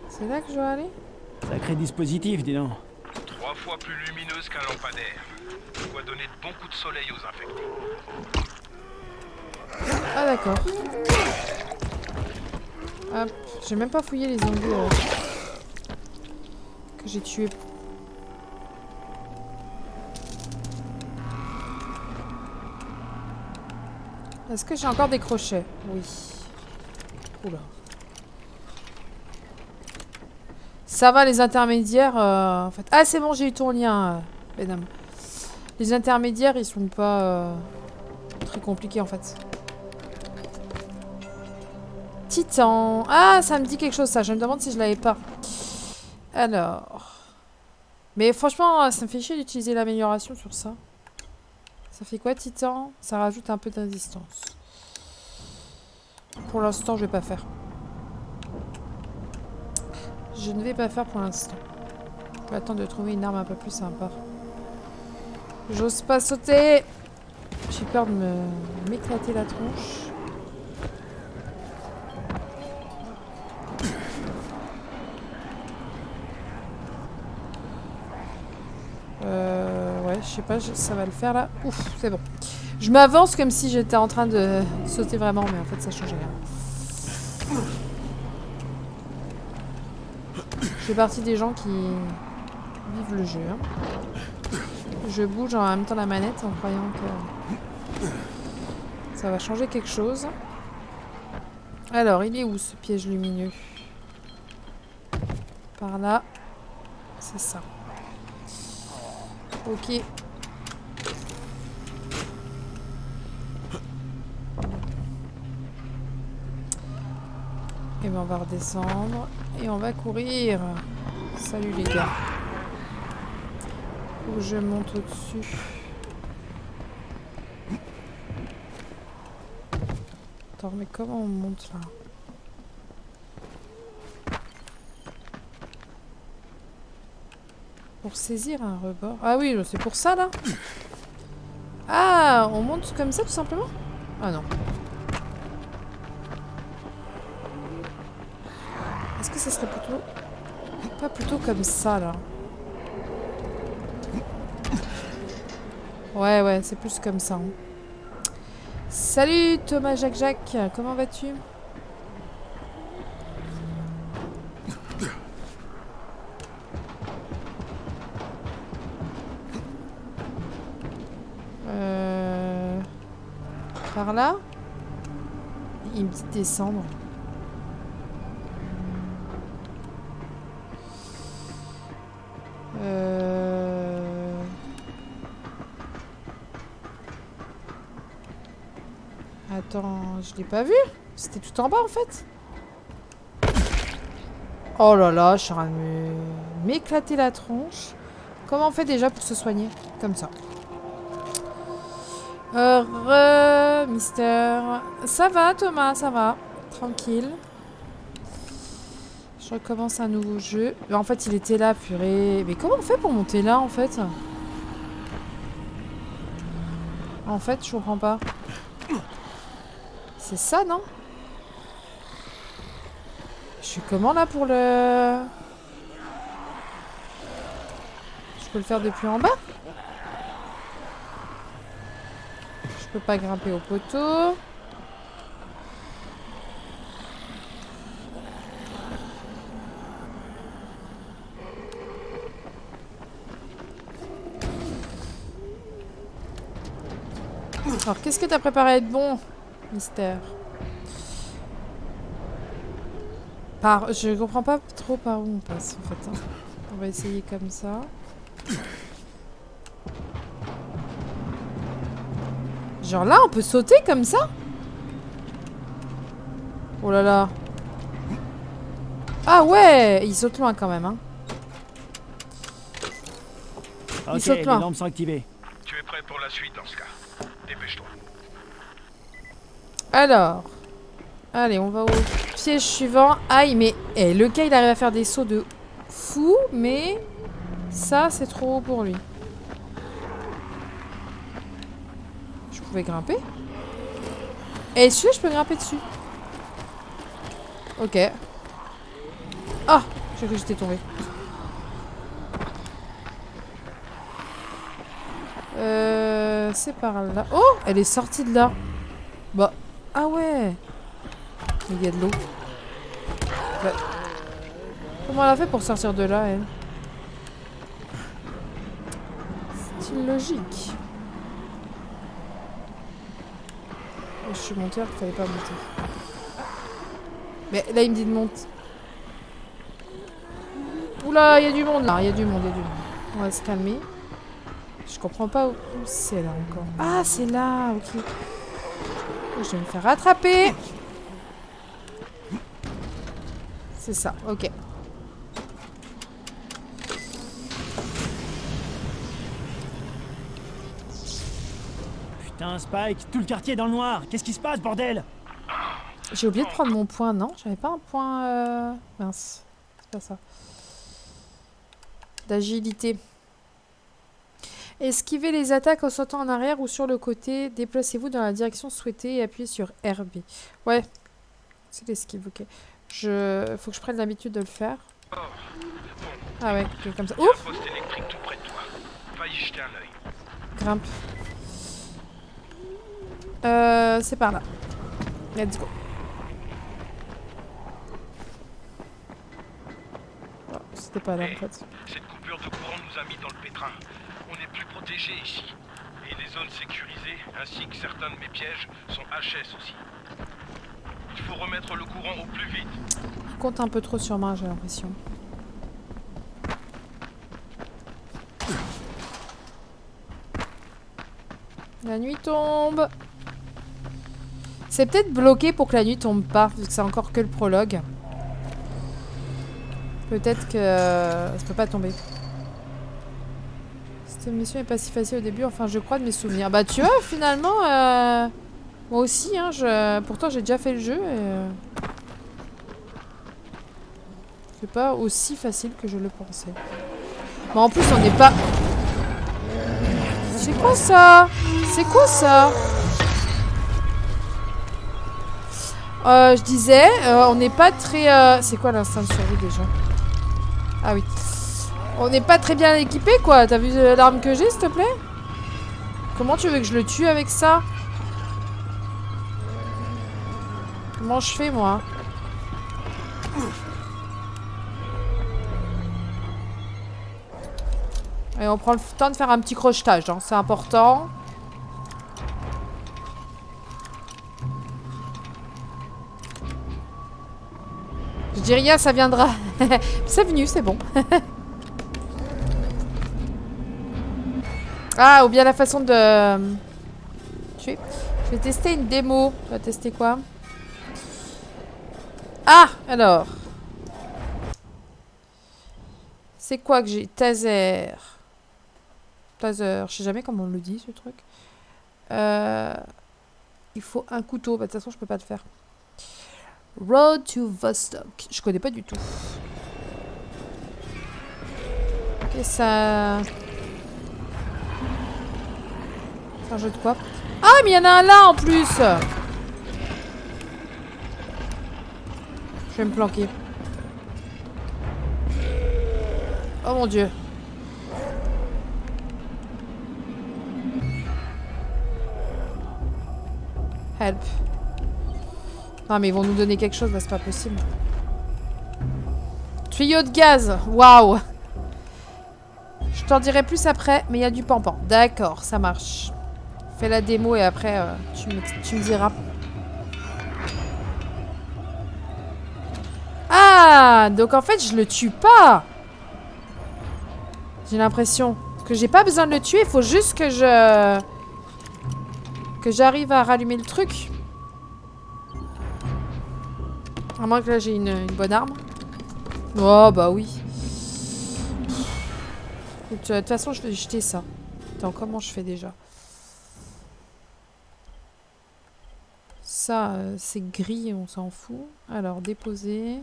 C'est là que je dois aller? Sacré dispositif, dis donc. 3 fois plus lumineuse qu'un lampadaire. Il doit donner de bons coups de soleil aux infectés. Ah d'accord. Hop, j'ai même pas fouillé les zombies que j'ai tués. Est-ce que j'ai encore des crochets? Oui. Oula. Ça va les intermédiaires en fait. Ah c'est bon, j'ai eu ton lien, mesdames. Les intermédiaires ils sont pas très compliqués en fait. Titan. Ah, ça me dit quelque chose, ça. Je me demande si je l'avais pas. Alors... Mais franchement, ça me fait chier d'utiliser l'amélioration sur ça. Ça fait quoi, Titan? Ça rajoute un peu de résistance. Pour l'instant, je vais pas faire. Je ne vais pas faire pour l'instant. Je vais attendre de trouver une arme un peu plus sympa. J'ose pas sauter. J'ai peur de m'éclater la tronche. Ouais, je sais pas, ça va le faire là. Ouf, c'est bon. Je m'avance comme si j'étais en train de sauter vraiment, mais en fait ça change rien. Je fais partie des gens qui vivent le jeu. Hein. Je bouge en même temps la manette en croyant que ça va changer quelque chose. Alors, il est où ce piège lumineux? Par là. C'est ça. Ok. Et ben on va redescendre. Et on va courir. Salut les gars. Faut que je monte au-dessus. Attends, mais comment on monte là? Pour saisir un rebord. Ah oui, c'est pour ça là. Ah, on monte comme ça tout simplement? Ah non. Est-ce que ça serait plutôt... Pas plutôt comme ça là? Ouais, c'est plus comme ça. Hein. Salut Thomas Jacques, comment vas-tu? Par là? Il me dit descendre. Attends, je l'ai pas vu? C'était tout en bas en fait. Oh là là, je suis en train de m'éclater la tronche. Comment on fait déjà pour se soigner? Comme ça. Mister. Ça va Thomas, ça va. Tranquille. Je recommence un nouveau jeu. Mais en fait, il était là, purée. Mais comment on fait pour monter là, en fait? En fait, je comprends pas. C'est ça, non? Je suis comment, là, pour le... Je peux le faire depuis en bas? Je peux pas grimper au poteau. Alors, qu'est-ce que t'as préparé de bon, Mystère? Je comprends pas trop par où on passe, en fait. Hein. On va essayer comme ça. Genre là, on peut sauter comme ça? Oh là là. Ah ouais, il saute loin quand même, hein. Ok, les lampes sont activées. Tu es prêt pour la suite dans ce cas. Dépêche-toi. Alors. Allez, on va au piège suivant. Aïe, mais le gars, il arrive à faire des sauts de fou, mais ça, c'est trop haut pour lui. Je pouvais grimper? Et celui-là, je peux grimper dessus. Ok. Ah, j'ai cru que j'étais tombée. C'est par là. Oh, elle est sortie de là. Bah, ah ouais. Il y a de l'eau. Bah, comment elle a fait pour sortir de là, elle? C'est illogique. Je suis montée alors qu'il fallait pas monter. Mais là, il me dit de monter. Oula, il y a du monde là. Il y a du monde, il y a du monde. On va se calmer. Je comprends pas où c'est là encore. Ah, c'est là, ok. Je vais me faire rattraper. C'est ça, ok. Putain, Spike, tout le quartier est dans le noir. Qu'est-ce qui se passe, bordel? J'ai oublié de prendre mon point, non? J'avais pas un point... Mince, c'est pas ça. D'agilité. Esquivez les attaques en sautant en arrière ou sur le côté. Déplacez-vous dans la direction souhaitée et appuyez sur RB. Ouais, c'est l'esquive, ok. Faut que je prenne l'habitude de le faire. Ah ouais, okay, comme ça. Ouf! Poste électrique tout près de toi. Va y jeter un œil. Grimpe. C'est par là. Let's go. Oh, c'était pas là en fait. Cette coupure de courant nous a mis dans le pétrin. On n'est plus protégés ici. Et les zones sécurisées, ainsi que certains de mes pièges, sont HS aussi. Il faut remettre le courant au plus vite. Je compte un peu trop sur moi, j'ai l'impression. La nuit tombe. C'est peut-être bloqué pour que la nuit tombe pas, vu que c'est encore que le prologue. Peut-être que ça peut pas tomber. Cette mission est pas si facile au début, enfin je crois de mes souvenirs. Bah tu vois, finalement, moi aussi, hein, pourtant j'ai déjà fait le jeu et... C'est pas aussi facile que je le pensais. Mais en plus on n'est pas... C'est quoi ça? C'est quoi ça? Je disais, on n'est pas très... C'est quoi l'instinct de survie déjà? Ah oui. On n'est pas très bien équipé quoi. T'as vu l'arme que j'ai s'il te plaît? Comment tu veux que je le tue avec ça? Comment je fais moi? Et on prend le temps de faire un petit crochetage, hein. C'est important. Je dis rien, ça viendra. C'est venu, c'est bon. Ah, ou bien la façon de... Je vais tester une démo. Tu vas tester quoi? Ah, alors. C'est quoi que j'ai? Taser. Taser. Je sais jamais comment on le dit, ce truc. Il faut un couteau. Bah, de toute façon, je peux pas le faire. Road to Vostok. Je connais pas du tout. Ok, ça... C'est un jeu de quoi? Ah, mais il y en a un là en plus! Je vais me planquer. Oh mon dieu. Help. Non mais ils vont nous donner quelque chose là, c'est pas possible. Tuyau de gaz. Waouh. Je t'en dirai plus après, mais il y a du pampan. D'accord, ça marche. Fais la démo et après tu me diras. Ah, donc en fait je le tue pas. J'ai l'impression que j'ai pas besoin de le tuer, il faut juste que j'arrive à rallumer le truc. À moins que là j'ai une bonne arme. Oh bah oui. Écoute, de toute façon je vais jeter ça. Attends, comment je fais déjà? Ça c'est gris, on s'en fout. Alors déposer.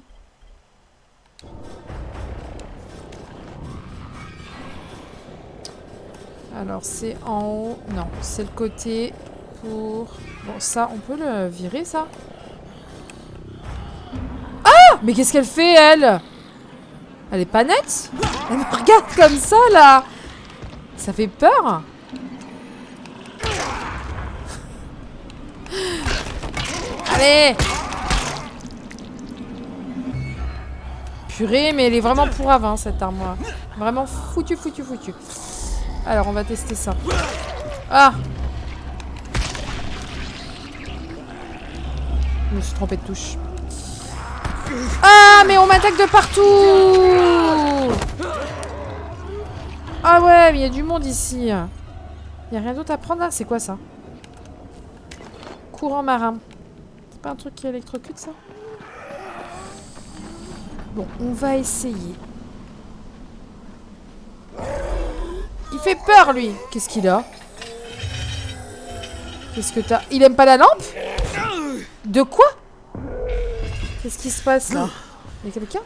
Alors c'est en haut. Non, c'est le côté pour... Bon ça, on peut le virer ça? Ah! Mais qu'est-ce qu'elle fait elle? Elle est pas nette? Elle me regarde comme ça là. Ça fait peur. Allez! Purée, mais elle est vraiment pourrave hein, cette armoire. Vraiment foutu. Alors on va tester ça. Ah! Je me suis trompée de touche. Ah, mais on m'attaque de partout! Ah ouais, mais il y a du monde ici. Il n'y a rien d'autre à prendre là? C'est quoi ça? Courant marin. C'est pas un truc qui électrocute ça? Bon, on va essayer. Il fait peur, lui. Qu'est-ce qu'il a? Qu'est-ce que t'as? Il aime pas la lampe? De quoi? Qu'est-ce qui se passe, là? Il y a quelqu'un?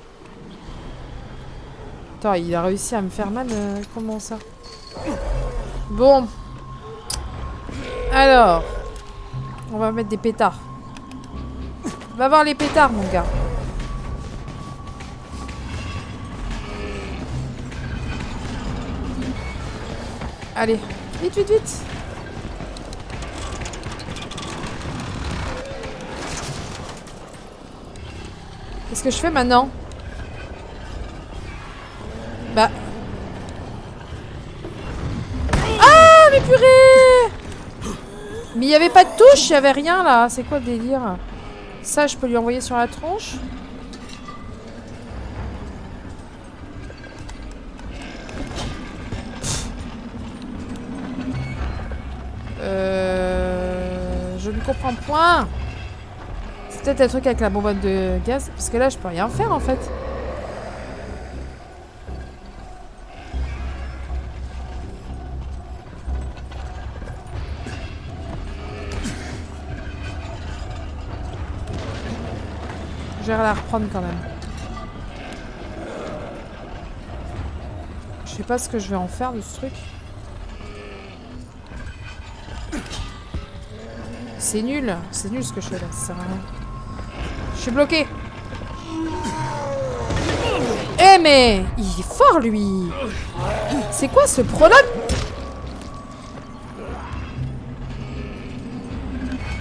Attends, il a réussi à me faire mal. Comment ça? Bon. Alors. On va mettre des pétards. Va voir les pétards, mon gars. Allez, vite, vite, vite. Qu'est-ce que je fais maintenant? Bah... Ah, mais purée! Mais il n'y avait pas de touche, il n'y avait rien là. C'est quoi le délire? Ça, je peux lui envoyer sur la tronche. Je ne comprends point. C'est peut-être un truc avec la bonbonne de gaz. Parce que là, je peux rien faire en fait. Je vais la reprendre quand même. Je sais pas ce que je vais en faire de ce truc. C'est nul ce que je fais là, ça sert à rien. Je suis bloqué. Eh mais il est fort lui. C'est quoi ce prologue?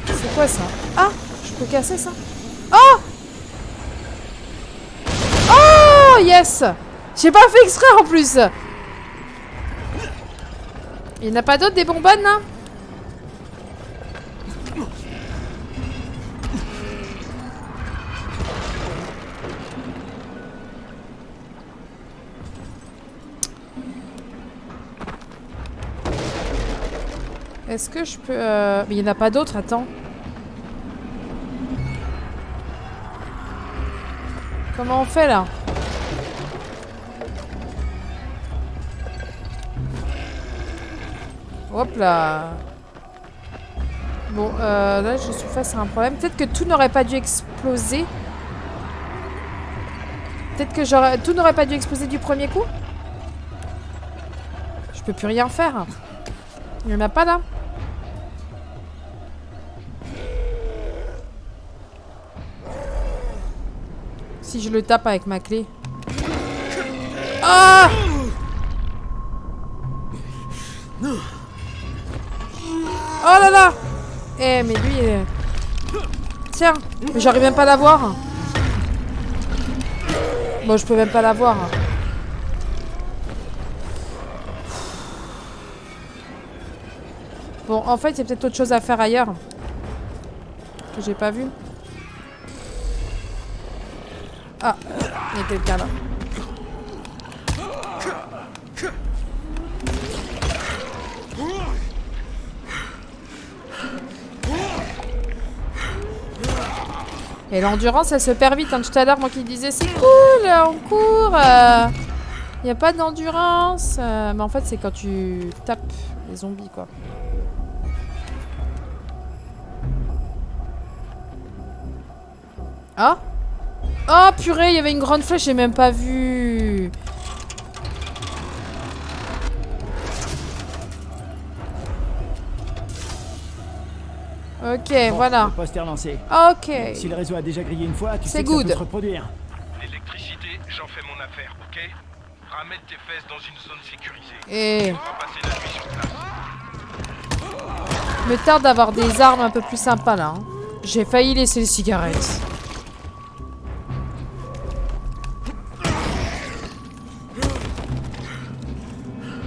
C'est quoi ça? Ah, je peux casser ça? Oh! Oh yes! J'ai pas fait exprès en plus. Il n'y en a pas d'autres des bonbonnes là? Est-ce que je peux... Mais il n'y en a pas d'autres, attends. Comment on fait là? Hop là. Bon, là je suis face à un problème. Peut-être que tout n'aurait pas dû exploser. Peut-être que tout n'aurait pas dû exploser du premier coup. Je peux plus rien faire. Il n'y en a pas là. Si je le tape avec ma clé. Ah! Oh là là! Eh mais lui... Tiens, j'arrive même pas à l'avoir. Bon, je peux même pas l'avoir. Bon, en fait, il y a peut-être autre chose à faire ailleurs. Que j'ai pas vu. Ah, il y a quelqu'un là. Et l'endurance, elle se perd vite. Hein. Tout à l'heure, moi qui disais, c'est cool, on court. Il n'y a pas d'endurance. Mais en fait, c'est quand tu tapes les zombies, quoi. Ah! Oh purée, il y avait une grande flèche, j'ai même pas vu. Ok, bon, voilà. Le poste est relancé. Ok. Si le réseau a déjà grillé une fois, tu sais que good. ça peut se reproduire. L'électricité, j'en fais mon affaire, ok? Ramène tes fesses dans une zone sécurisée. Et... On va passer la nuit sur place. Me tarde d'avoir des armes un peu plus sympas là. Hein. J'ai failli laisser les cigarettes.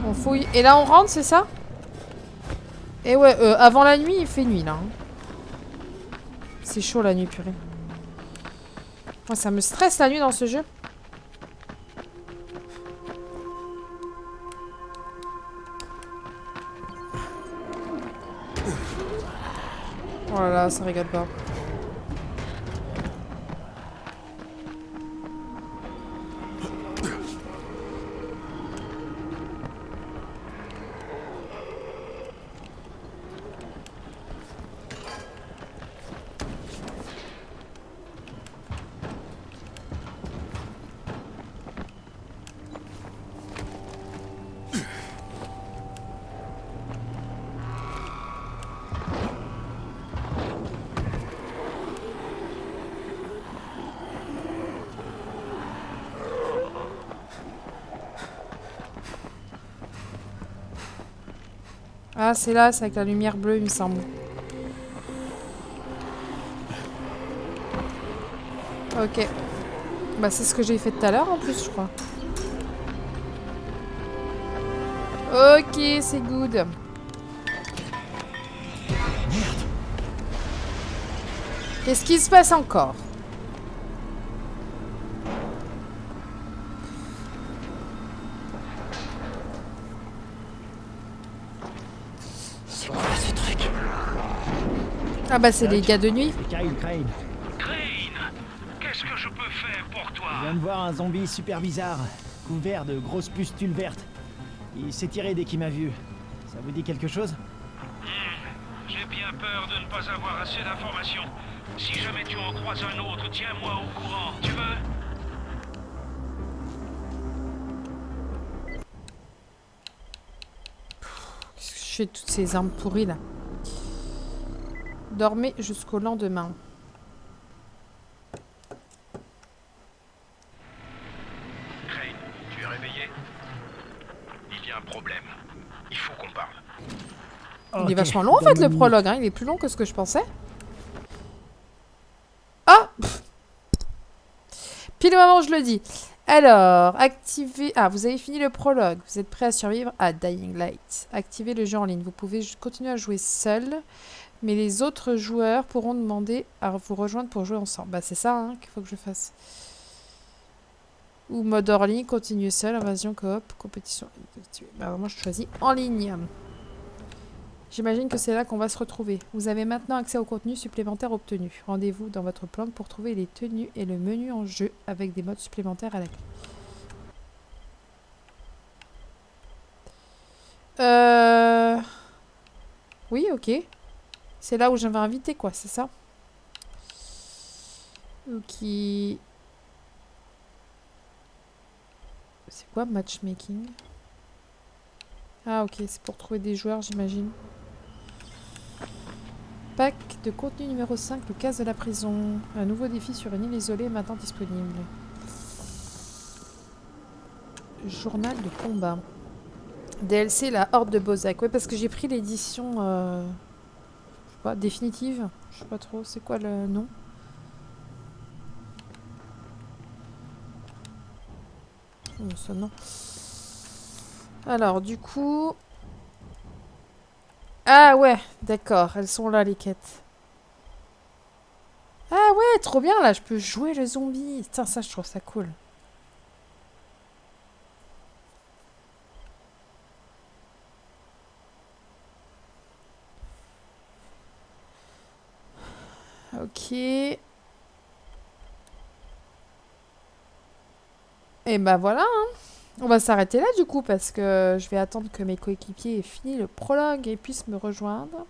On fouille. Et là on rentre, c'est ça? Et ouais, avant la nuit, il fait nuit là. Hein. C'est chaud la nuit, purée. Moi, ça me stresse la nuit dans ce jeu. Oh là là, ça rigole pas. Ah, c'est là, c'est avec la lumière bleue, il me semble. Ok. Bah, c'est ce que j'ai fait tout à l'heure, en plus, je crois. Ok, c'est good. Qu'est-ce qui se passe encore? C'est quoi ce truc? Ah bah c'est les gars de nuit. C'est Kyle Crane. Crane, qu'est-ce que je peux faire pour toi? Je viens de voir un zombie super bizarre, couvert de grosses pustules vertes. Il s'est tiré dès qu'il m'a vu. Ça vous dit quelque chose? J'ai bien peur de ne pas avoir assez d'informations. Si jamais tu en croises un autre, tiens-moi au courant, tu veux? Qu'est-ce que je fais de toutes ces armes pourries là? Dormez jusqu'au lendemain. Crane, tu es réveillé? Il y a un problème. Il faut qu'on parle. Il est vachement long en fait le prologue, hein. Il est plus long que ce que je pensais. Ah! Pile au moment où je le dis. Alors, activez... Ah, vous avez fini le prologue. Vous êtes prêt à survivre à Dying Light. Activez le jeu en ligne. Vous pouvez continuer à jouer seul, mais les autres joueurs pourront demander à vous rejoindre pour jouer ensemble. Bah, c'est ça hein, qu'il faut que je fasse. Ou mode hors ligne, continuer seul, invasion, coop, compétition. Bah, moi, je choisis en ligne. J'imagine que c'est là qu'on va se retrouver. Vous avez maintenant accès au contenu supplémentaire obtenu. Rendez-vous dans votre plan pour trouver les tenues et le menu en jeu avec des modes supplémentaires à la clé. Oui, ok. C'est là où j'avais invité, quoi, c'est ça? Ok. C'est quoi matchmaking? Ah ok, c'est pour trouver des joueurs, j'imagine. Pack de contenu numéro 5, le casse de la prison. Un nouveau défi sur une île isolée est maintenant disponible. Journal de combat. DLC, la horde de Bozak. Ouais, parce que j'ai pris l'édition... je sais pas, définitive. Je sais pas trop, c'est quoi le nom? Oh, ça non. Alors, du coup... Ah ouais, d'accord, elles sont là, les quêtes. Ah ouais, trop bien, là, je peux jouer le zombie. Putain, ça, je trouve ça cool. Ok. Et bah voilà, hein. On va s'arrêter là du coup parce que je vais attendre que mes coéquipiers aient fini le prologue et puissent me rejoindre.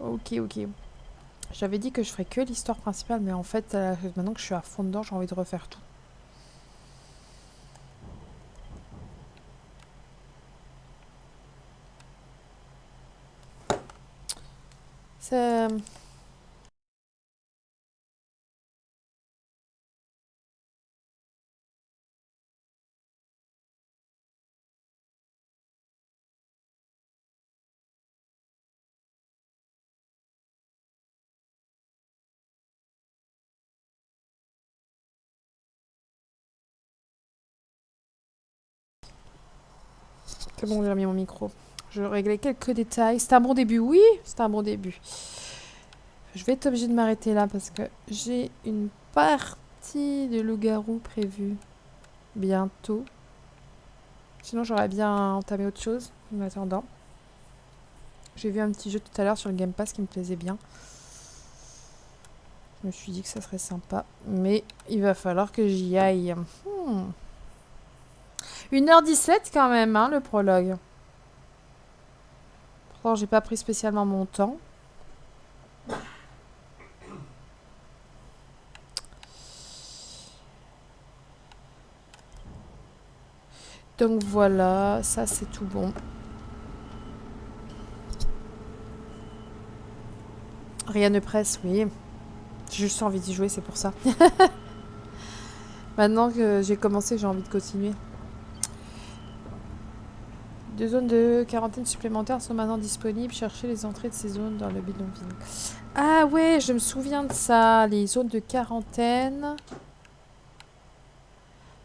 Ok, ok. J'avais dit que je ferais que l'histoire principale, mais en fait, maintenant que je suis à fond dedans, j'ai envie de refaire tout. C'est... C'est bon, j'ai remis mon micro. Je réglais quelques détails. C'était un bon début, oui, c'était un bon début. Je vais être obligée de m'arrêter là parce que j'ai une partie de loup-garou prévue bientôt. Sinon, j'aurais bien entamé autre chose en attendant. J'ai vu un petit jeu tout à l'heure sur le Game Pass qui me plaisait bien. Je me suis dit que ça serait sympa. Mais il va falloir que j'y aille. 1h17 quand même, hein, le prologue. Pourtant, j'ai pas pris spécialement mon temps. Donc voilà, ça c'est tout bon. Rien ne presse, oui. J'ai juste envie d'y jouer, c'est pour ça. Maintenant que j'ai commencé, j'ai envie de continuer. 2 zones de quarantaine supplémentaires sont maintenant disponibles. Cherchez les entrées de ces zones dans le bidonville. Ah ouais, je me souviens de ça. Les zones de quarantaine.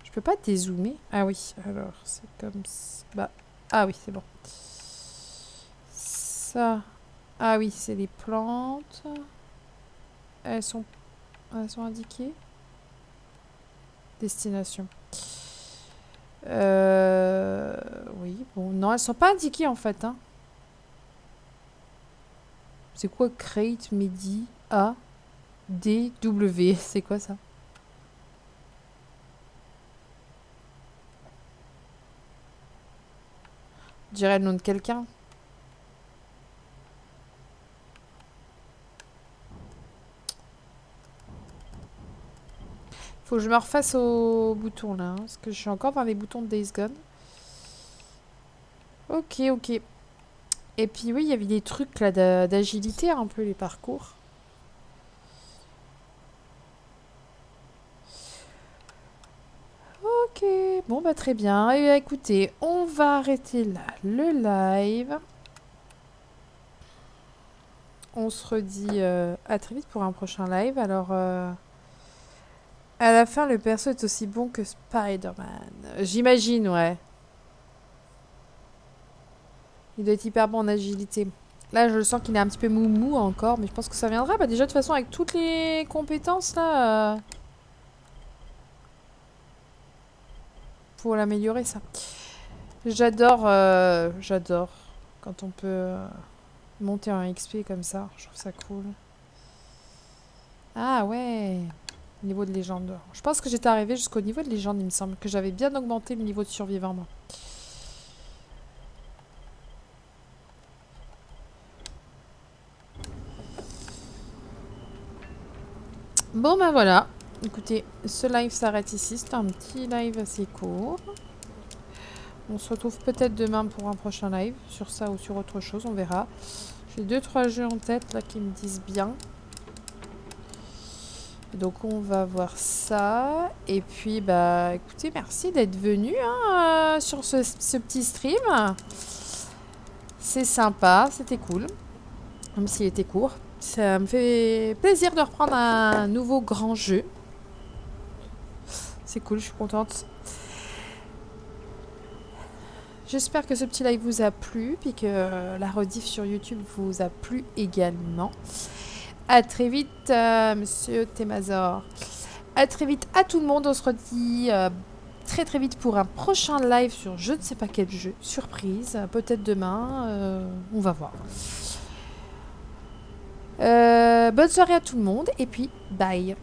Je peux pas dézoomer. Ah oui, alors c'est comme ça. Bah, ah oui, c'est bon. Ça. Ah oui, c'est les plantes. Elles sont indiquées. Destination. Oui, bon, non, elles sont pas indiquées en fait. Hein. C'est quoi Crate Medi A D W? C'est quoi ça? Je dirais le nom de quelqu'un. Faut que je me refasse aux boutons là, hein, parce que je suis encore dans les boutons de Days Gone. Ok, ok. Et puis oui, il y avait des trucs là d'agilité, un peu les parcours. Ok, bon bah très bien. Et écoutez, on va arrêter là le live. On se redit à très vite pour un prochain live. Alors... à la fin, le perso est aussi bon que Spider-Man. J'imagine, ouais. Il doit être hyper bon en agilité. Là, je le sens qu'il est un petit peu mou encore, mais je pense que ça viendra. Bah, déjà, de toute façon, avec toutes les compétences, là... Pour l'améliorer, ça. J'adore quand on peut monter en XP comme ça. Je trouve ça cool. Ah, ouais. Niveau de légende. Je pense que j'étais arrivée jusqu'au niveau de légende, il me semble. Que j'avais bien augmenté le niveau de survivant, moi. Bon, ben voilà. Écoutez, ce live s'arrête ici. C'est un petit live assez court. On se retrouve peut-être demain pour un prochain live. Sur ça ou sur autre chose, on verra. J'ai 2-3 jeux en tête, là, qui me disent bien. Donc on va voir ça. Et puis bah écoutez, merci d'être venu hein, sur ce petit stream. C'est sympa, c'était cool. Même s'il était court. Ça me fait plaisir de reprendre un nouveau grand jeu. C'est cool, je suis contente. J'espère que ce petit live vous a plu. Puis que la rediff sur YouTube vous a plu également. À très vite, monsieur Temazor. À très vite à tout le monde. On se redit très vite pour un prochain live sur je ne sais pas quel jeu. Surprise. Peut-être demain. On va voir. Bonne soirée à tout le monde. Et puis, bye.